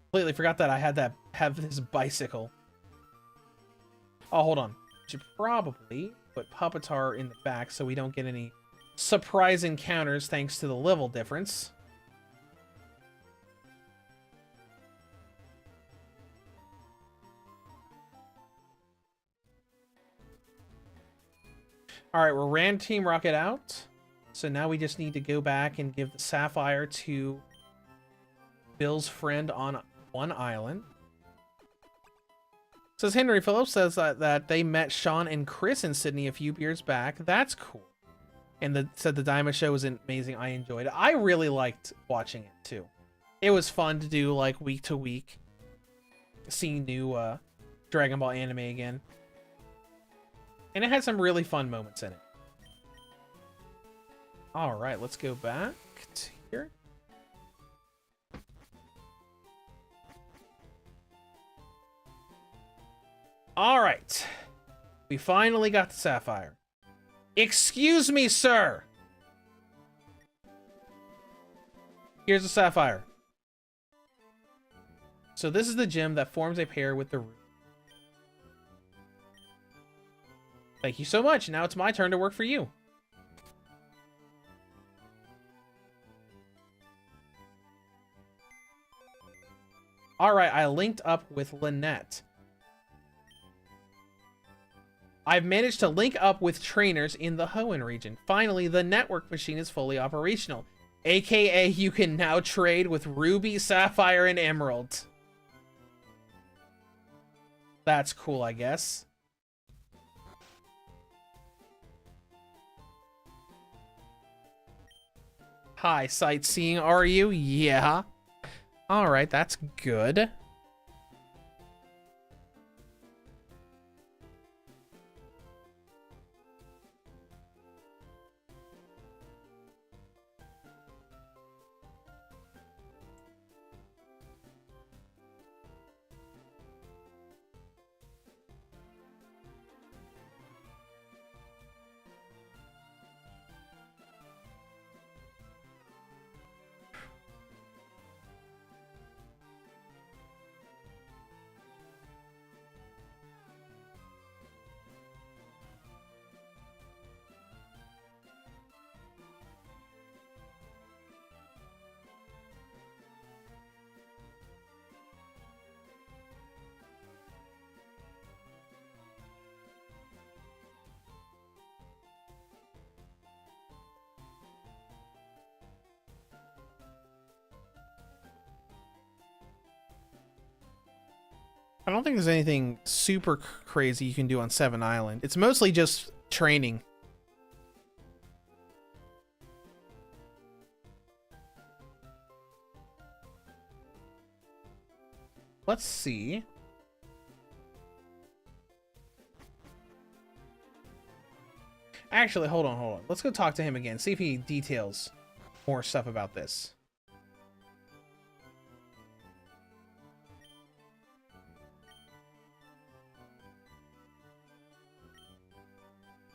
Completely forgot that I had that have this bicycle. Oh, hold on. Should probably put Puppetar in the back so we don't get any surprise encounters thanks to the level difference. Alright, we're ran Team Rocket out. So now we just need to go back and give the Sapphire to Bill's friend on one island. Says Henry Phillips says that they met Sean and Chris in Sydney a few years back. That's cool. And said the Daima show was amazing. I enjoyed it. I really liked watching it too. It was fun to do like week to week. Seeing new Dragon Ball anime again. And it had some really fun moments in it. Alright, let's go back to here. Alright. We finally got the Sapphire. Excuse me, sir! Here's the Sapphire. So this is the gem that forms a pair with the root. Thank you so much. Now it's my turn to work for you. Alright, I linked up with Lynette. I've managed to link up with trainers in the Hoenn region. Finally, the network machine is fully operational. AKA, you can now trade with Ruby, Sapphire, and Emerald. That's cool, I guess. Hi, sightseeing, are you? Yeah. Alright, that's good. I don't think there's anything super crazy you can do on Seven Island. It's mostly just training. Let's see. Actually, hold on. Let's go talk to him again. See if he details more stuff about this.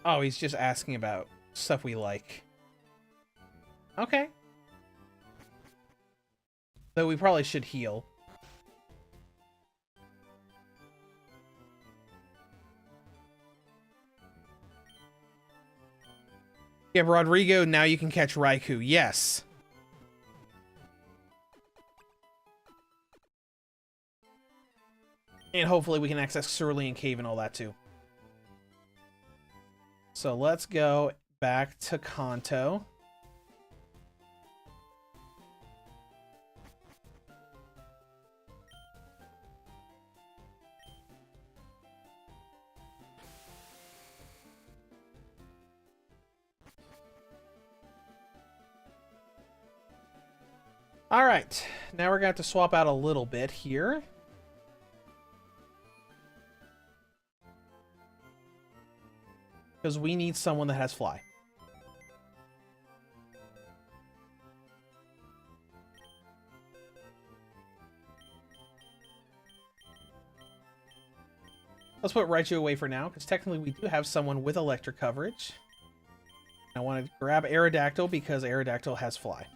Oh, he's just asking about stuff we like. Okay. Though we probably should heal. Yeah, Rodrigo, now you can catch Raikou. Yes. And hopefully we can access Cerulean Cave and all that too. So let's go back to Kanto. All right, now we're going to have to swap out a little bit here. Because we need someone that has fly. Let's put Raichu away for now, because technically we do have someone with electric coverage. I want to grab Aerodactyl because Aerodactyl has fly.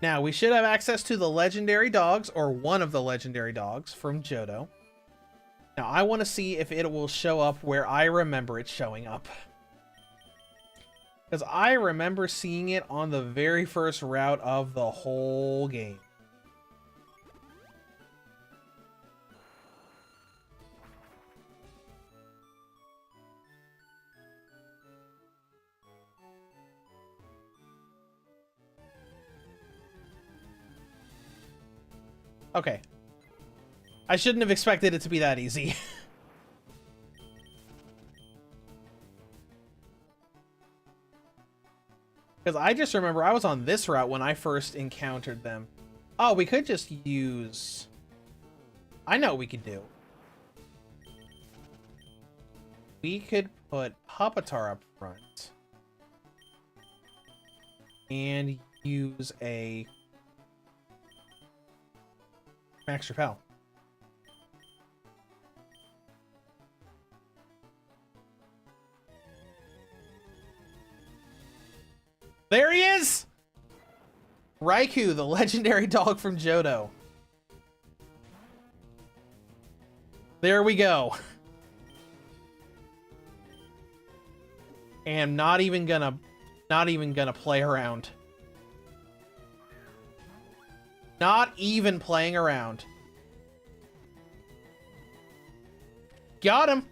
Now, we should have access to the legendary dogs, or one of the legendary dogs from Johto. Now, I want to see if it will show up where I remember it showing up. Because I remember seeing it on the very first route of the whole game. Okay. I shouldn't have expected it to be that easy. Because I just remember I was on this route when I first encountered them. Oh, we could just use... I know what we could do. We could put Pupitar up front. And use a... Max Repel. There he is! Raikou, the legendary dog from Johto. There we go. And not even gonna play around. Not even playing around. Got him.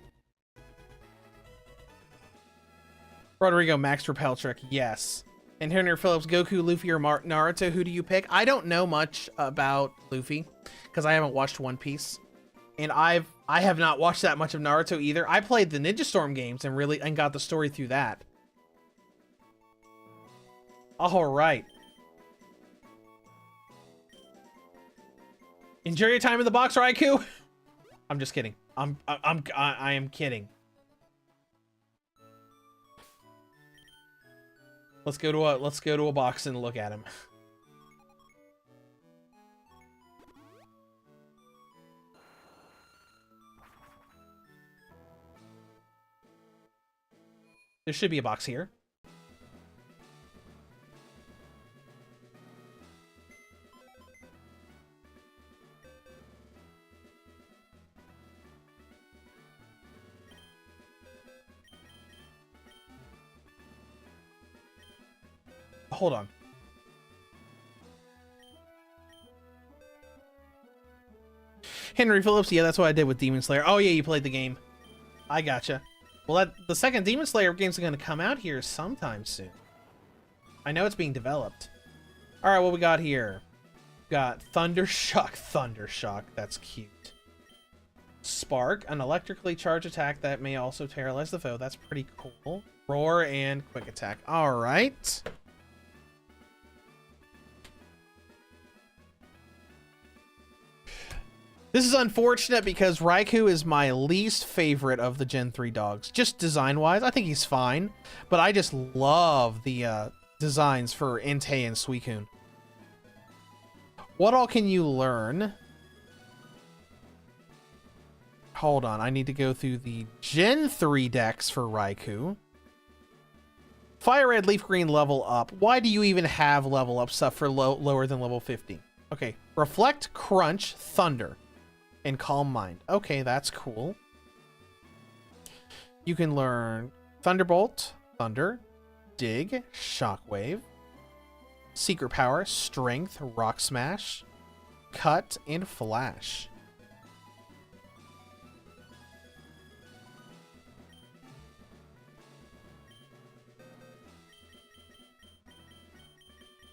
Rodrigo, Max Repel trick. Yes. And Henry Phillips, Goku, Luffy, or Naruto, who do you pick? I don't know much about Luffy because I haven't watched One Piece. And I have not watched that much of Naruto either. I played the Ninja Storm games and got the story through that. All right. Enjoy your time in the box, Raikou. I'm just kidding. I am kidding. Let's go to a box and look at him. There should be a box here. Hold on. Henry Phillips, yeah, that's what I did with Demon Slayer. Oh yeah, you played the game. I gotcha. Well, the second Demon Slayer game's going to come out here sometime soon. I know it's being developed. All right, what we got here? Got Thundershock. Thundershock, that's cute. Spark, an electrically charged attack that may also paralyze the foe. That's pretty cool. Roar and quick attack. All right. This is unfortunate because Raikou is my least favorite of the Gen 3 dogs. Just design-wise, I think he's fine. But I just love the designs for Entei and Suicune. What all can you learn? Hold on, I need to go through the Gen 3 decks for Raikou. Fire Red, Leaf Green, level up. Why do you even have level up stuff for lower than level 50? Okay, Reflect, Crunch, Thunder. And Calm Mind. Okay, that's cool. You can learn Thunderbolt, Thunder, Dig, Shockwave, Secret Power, Strength, Rock Smash, Cut, and Flash.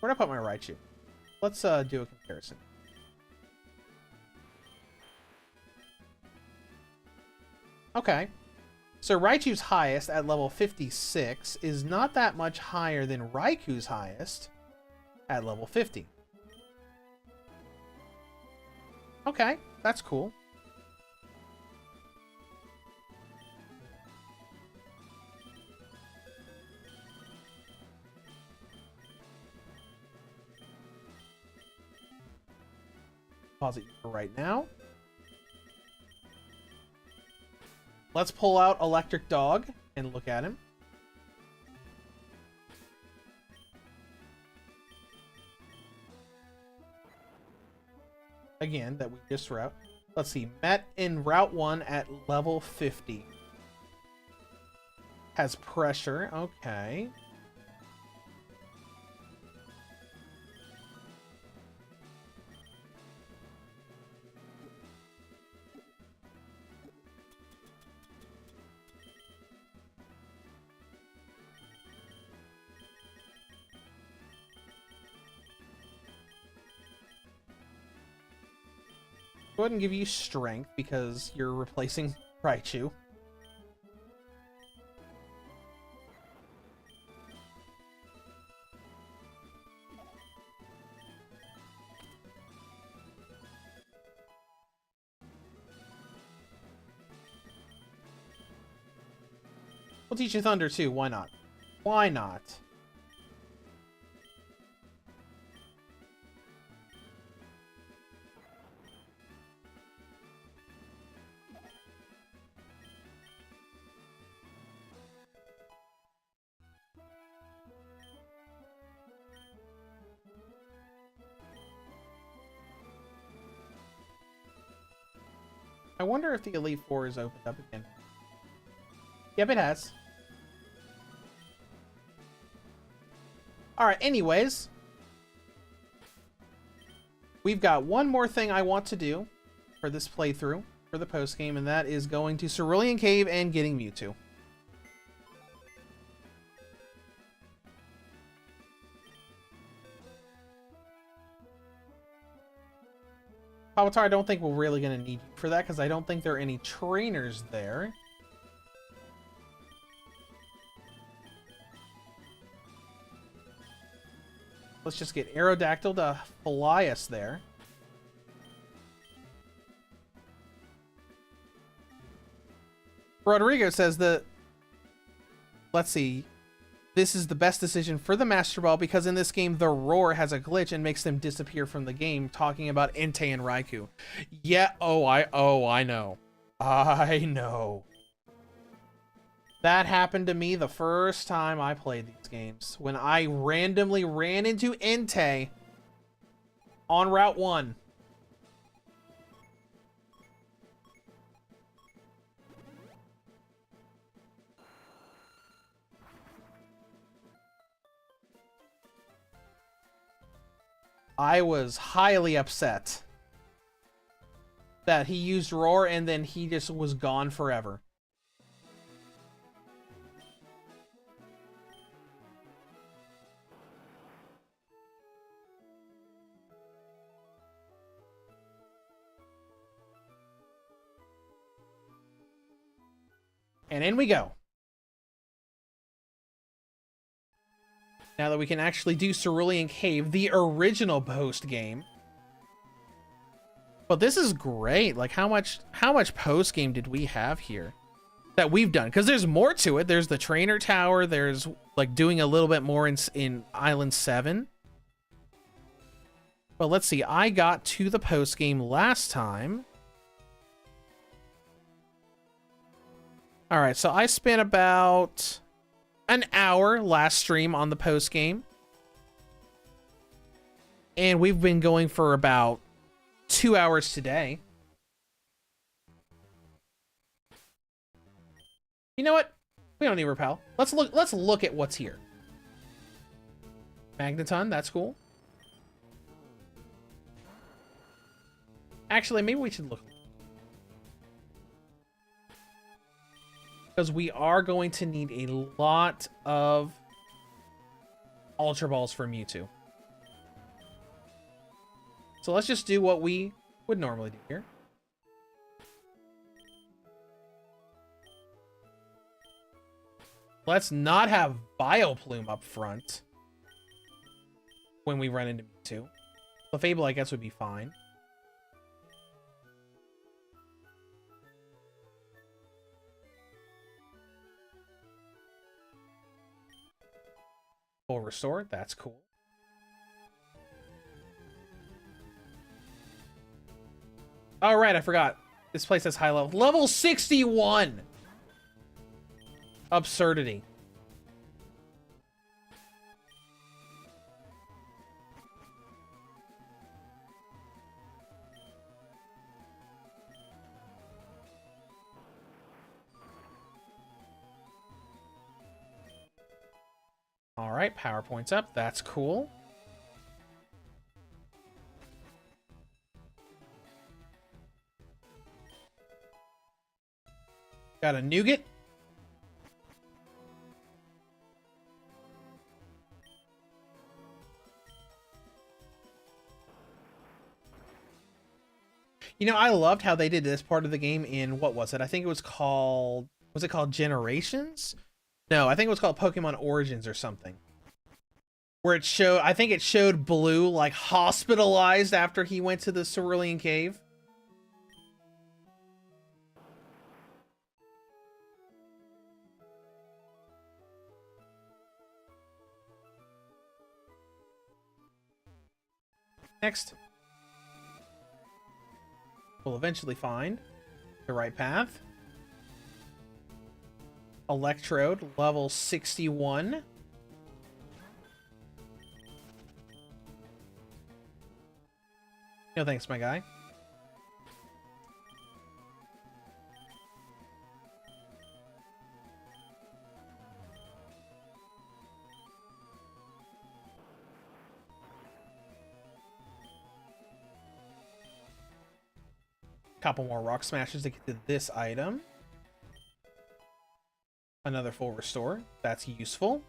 Where'd I put my Raichu? Let's do a comparison. Okay. So Raichu's highest at level 56 is not that much higher than Raiku's highest at level 50. Okay, that's cool. Pause it for right now. Let's pull out Electric Dog and look at him. Again, that we just route. Let's see. Met in Route 1 at level 50. Has pressure. Okay. Go ahead and give you strength because you're replacing Raichu. We'll teach you Thunder too. Why not? Why not? I wonder if the Elite Four is opened up again. Yep, it has. Alright, anyways. We've got one more thing I want to do for this playthrough, for the post-game, and that is going to Cerulean Cave and getting Mewtwo. Avatar, I don't think we're really going to need you for that, because I don't think there are any trainers there. Let's just get Aerodactyl to fly us there. Rodrigo says that, let's see, this is the best decision for the Master Ball because in this game, the Roar has a glitch and makes them disappear from the game, talking about Entei and Raikou. Yeah, I know. I know. That happened to me the first time I played these games. When I randomly ran into Entei on Route 1. I was highly upset that he used Roar and then he just was gone forever. And in we go. Now that we can actually do Cerulean Cave, the original post game. But this is great. Like how much post game did we have here that we've done? Because there's more to it. There's the trainer tower. There's like doing a little bit more in Island 7. But let's see. I got to the post game last time. All right, so I spent about an hour last stream on the post game. And we've been going for about 2 hours today. You know what? We don't need repel. Let's look at what's here. Magneton, that's cool. Actually, maybe we should look. Because we are going to need a lot of Ultra Balls for Mewtwo. So let's just do what we would normally do here. Let's not have Bioplume up front when we run into Mewtwo. Clefable, I guess, would be fine. Full Restore, that's cool. All right, I forgot. This place has high level. Level 61! Absurdity. All right, power points up. That's cool. Got a nougat. You know, I loved how they did this part of the game in, what was it? I think it was called Generations? No, I think it was called Pokemon Origins or something. Where it showed, I think it showed Blue, like, hospitalized after he went to the Cerulean Cave. Next. We'll eventually find the right path. Electrode, level 61. No thanks, my guy. Couple more rock smashes to get to this item. Another full restore. That's useful.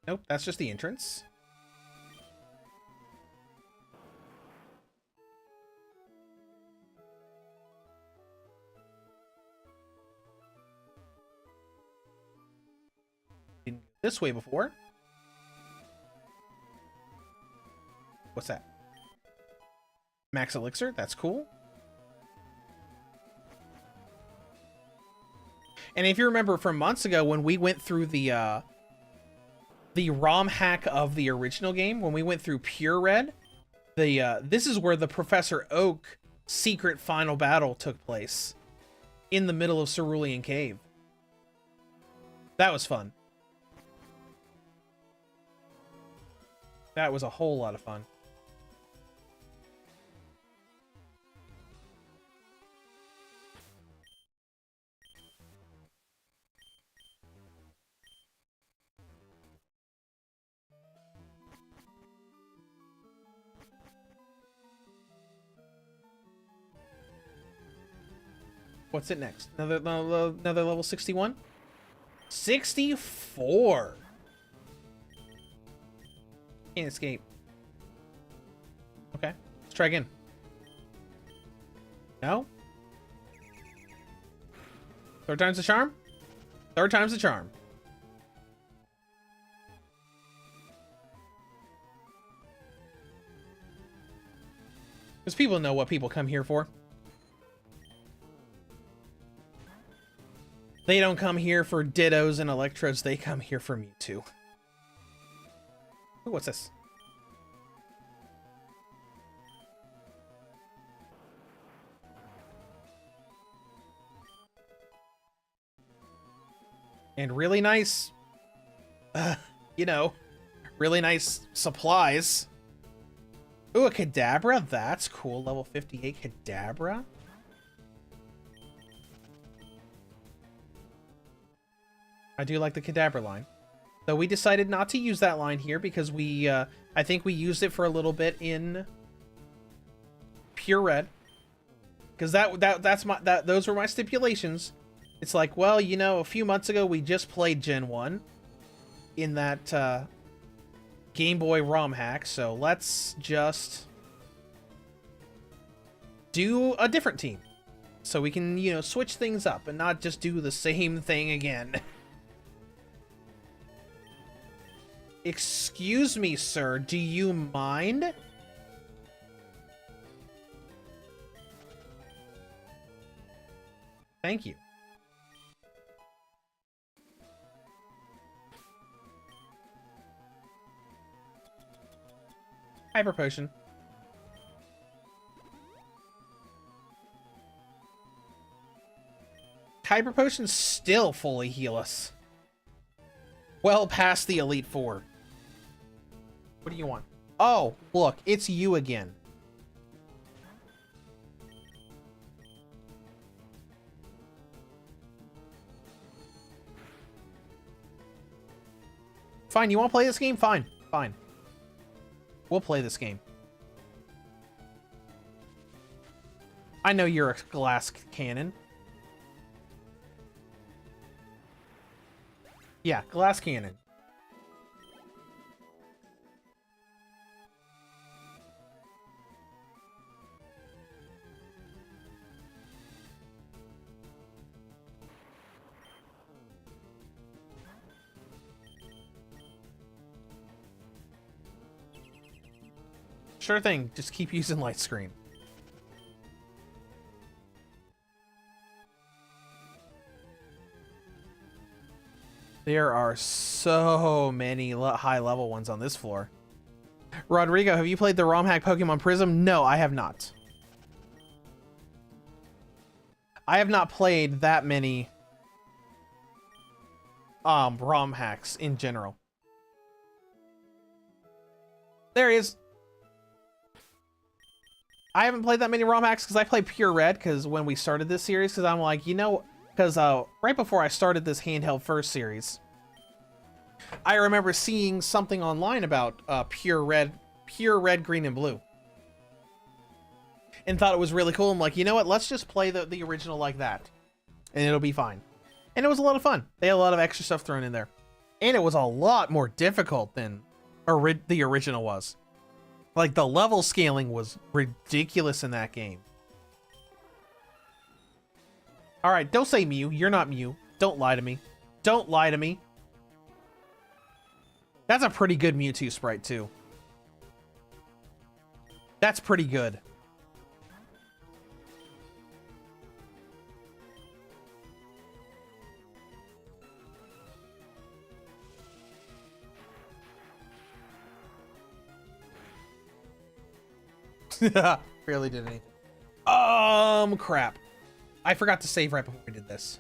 Nope, that's just the entrance. Didn't go this way before. What's that? Max Elixir, that's cool. And if you remember from months ago when we went through the ROM hack of the original game, when we went through Pure Red, this is where the Professor Oak secret final battle took place. In the middle of Cerulean Cave. That was fun. That was a whole lot of fun. What's it next? Another level 61? 64! Can't escape. Okay, let's try again. No? Third time's the charm? Third time's the charm. Because people know what people come here for. They don't come here for Dittos and Electrodes, they come here for Mewtwo. Ooh, what's this? And really nice. you know, really nice supplies. Ooh, a Kadabra? That's cool. Level 58 Kadabra? I do like the Kadabra line. Though we decided not to use that line here because we, I think we used it for a little bit in Pure Red. Because those were my stipulations. It's like, well, you know, a few months ago we just played Gen 1 in that Game Boy ROM hack, so let's just do a different team. So we can, you know, switch things up and not just do the same thing again. Excuse me, sir, do you mind? Thank you. Hyper Potion. Hyper Potions still fully heal us. Well past the Elite Four. What do you want? Oh, look, it's you again. Fine, you want to play this game? Fine, fine. We'll play this game. I know you're a glass cannon. Yeah, glass cannon. Sure thing, just keep using light screen. There are so many high-level ones on this floor. Rodrigo, have you played the ROM hack Pokemon Prism? No, I have not. I have not played that many ROM hacks in general. There he is. I haven't played that many ROM hacks because I played Pure Red because when we started this series, because I'm like, you know, because right before I started this Handheld First series, I remember seeing something online about Pure Red, Green, and Blue. And thought it was really cool. I'm like, you know what, let's just play the original like that. And it'll be fine. And it was a lot of fun. They had a lot of extra stuff thrown in there. And it was a lot more difficult than the original was. Like, the level scaling was ridiculous in that game. Alright, don't say Mew. You're not Mew. Don't lie to me. Don't lie to me. That's a pretty good Mewtwo sprite, too. That's pretty good. Barely did anything. Crap. I forgot to save right before we did this.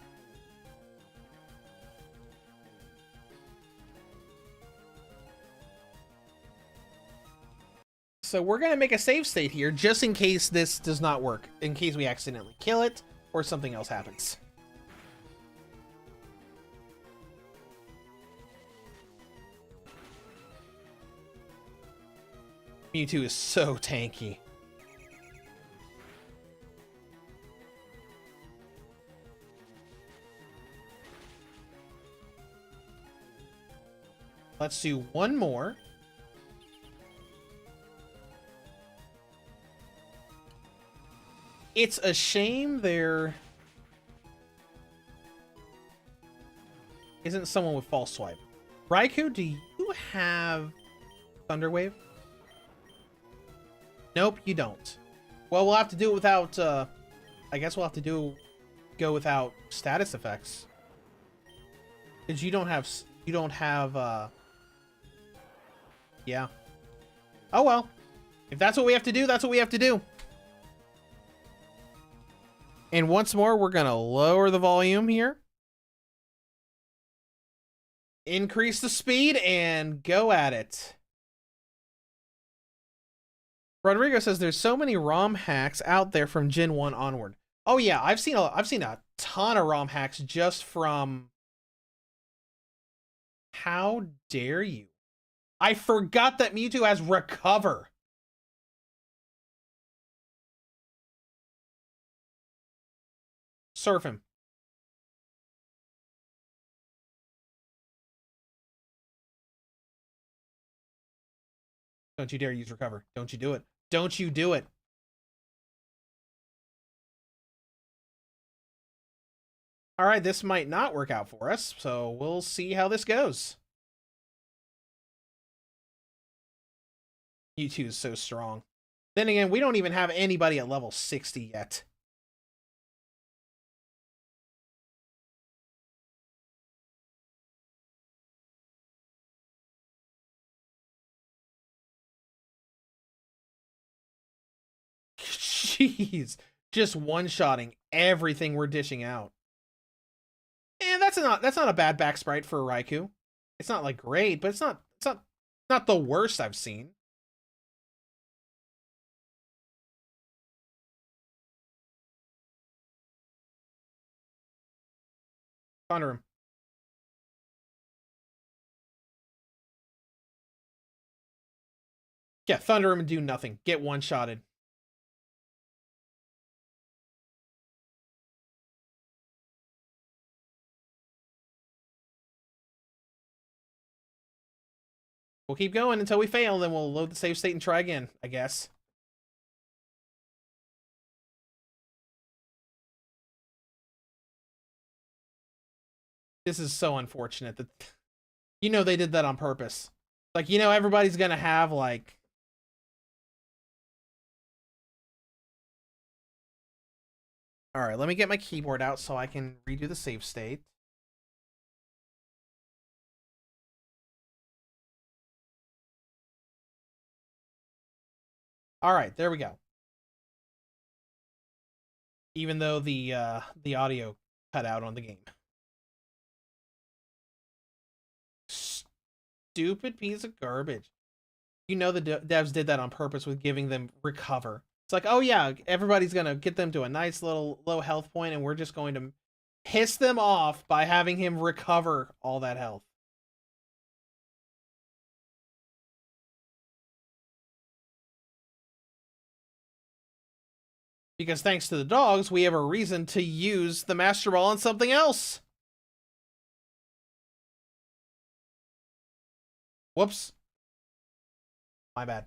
So we're going to make a save state here just in case this does not work. In case we accidentally kill it or something else happens. Mewtwo is so tanky. Let's do one more. It's a shame there isn't someone with False Swipe. Raikou, do you have Thunder Wave? Nope, you don't. Well, we'll have to do it without, I guess we'll have to go without status effects. Because you don't have, yeah. Oh well. If that's what we have to do, that's what we have to do. And once more, we're gonna lower the volume here. Increase the speed and go at it. Rodrigo says there's so many ROM hacks out there from Gen 1 onward. Oh yeah, I've seen a ton of ROM hacks just from. How dare you? I forgot that Mewtwo has recover. Surf him. Don't you dare use recover. Don't you do it. Don't you do it. All right, this might not work out for us, so we'll see how this goes. Mewtwo is so strong. Then again, we don't even have anybody at level 60 yet. Jeez. Just one-shotting everything we're dishing out. And that's not a bad back sprite for a Raikou. It's not like great, but it's not the worst I've seen. Thunder him. Yeah, thunder him and do nothing. Get one-shotted. We'll keep going until we fail, then we'll load the save state and try again, I guess. This is so unfortunate that they did that on purpose. Like, everybody's gonna have like all right, let me get my keyboard out so I can redo the save state. All right, there we go. Even though the audio cut out on the game. Stupid piece of garbage. The devs did that on purpose with giving them recover. It's like, oh yeah, everybody's gonna get them to a nice little low health point, and we're just going to piss them off by having him recover all that health. Because thanks to the dogs, we have a reason to use the Master Ball on something else. Whoops. My bad.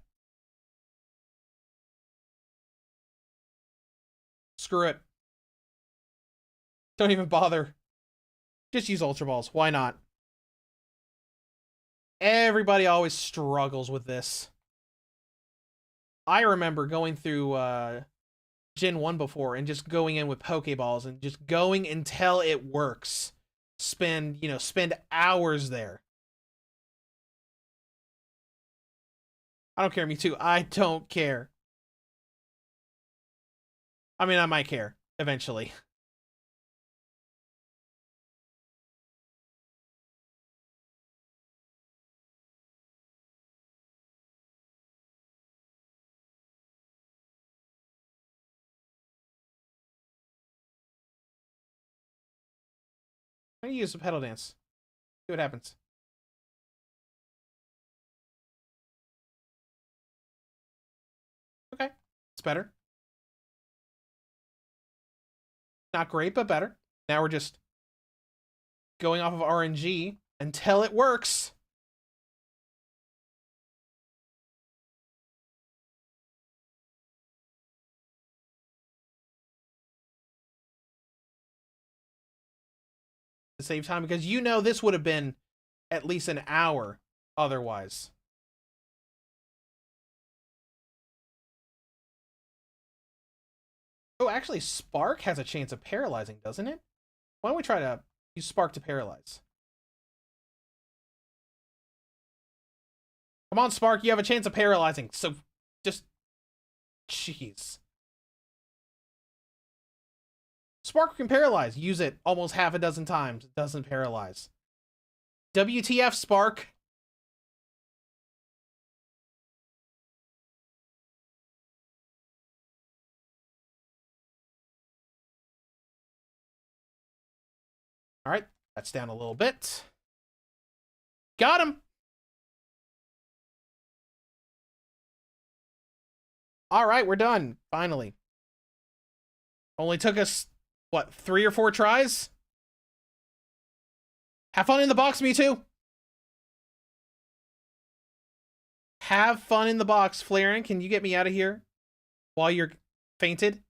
Screw it. Don't even bother. Just use Ultra Balls. Why not? Everybody always struggles with this. I remember going through Gen 1 before and just going in with Pokeballs and just going until it works. Spend hours there. I don't care, me too. I don't care. I mean, I might care eventually. I'm gonna use a pedal dance. See what happens. Okay, it's better. Not great, but better. Now we're just going off of RNG until it works. To save time, because this would have been at least an hour otherwise. Oh, actually, Spark has a chance of paralyzing, doesn't it? Why don't we try to use Spark to paralyze? Come on, Spark, you have a chance of paralyzing, so just... Jeez. Spark can paralyze. Use it almost half a dozen times. It doesn't paralyze. WTF, Spark? All right, that's down a little bit. Got him. All right, we're done. Finally. Only took us, what, 3 or 4 tries? Have fun in the box, me too. Have fun in the box. Flarin, can you get me out of here while you're fainted?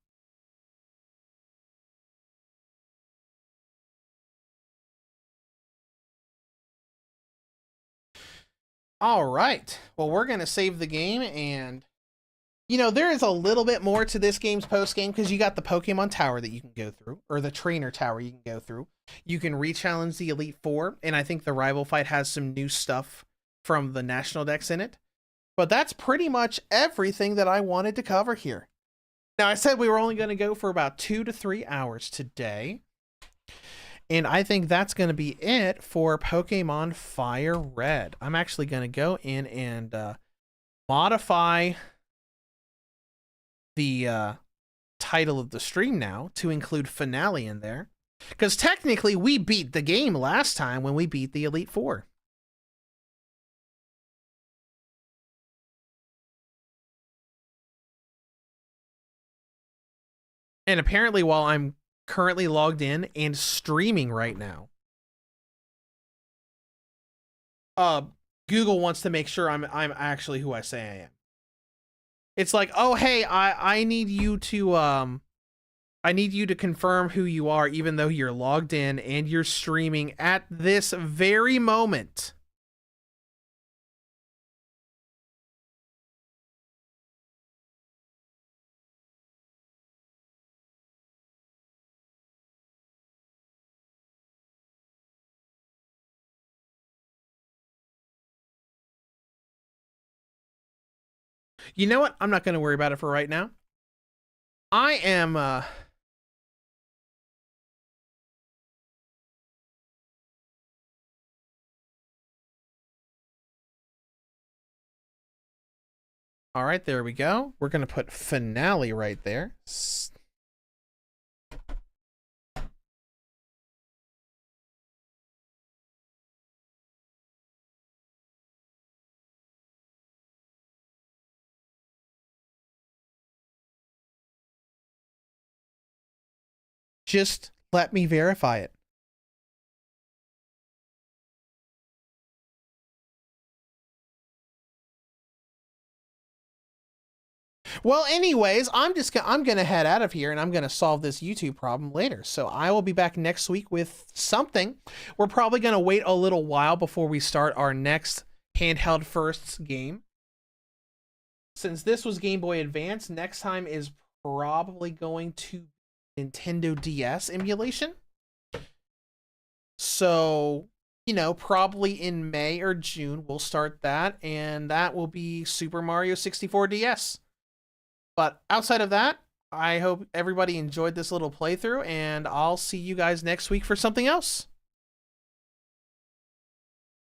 All right. Well, we're going to save the game, and you know, there is a little bit more to this game's post game because you got the Pokemon Tower that you can go through, or the Trainer Tower you can go through. You can re-challenge the Elite Four, and I think the Rival Fight has some new stuff from the National Dex in it. But that's pretty much everything that I wanted to cover here. Now, I said we were only going to go for about 2 to 3 hours today. And I think that's going to be it for Pokemon Fire Red. I'm actually going to go in and modify the title of the stream now to include finale in there. Because technically, we beat the game last time when we beat the Elite Four. And apparently, while I'm currently logged in and streaming right now, Google wants to make sure I'm actually who I say I am. It's like, oh hey, I need you to confirm who you are, even though you're logged in and you're streaming at this very moment. You know what? I'm not going to worry about it for right now. I am, all right, there we go. We're going to put finale right there. Just let me verify it. Well, anyways, I'm gonna head out of here and I'm gonna solve this YouTube problem later. So I will be back next week with something. We're probably gonna wait a little while before we start our next Handheld Firsts game. Since this was Game Boy Advance, next time is probably going to Nintendo DS emulation. So, you know, probably in May or June we'll start that, and that will be Super Mario 64 DS. But outside of that, I hope everybody enjoyed this little playthrough, and I'll see you guys next week for something else.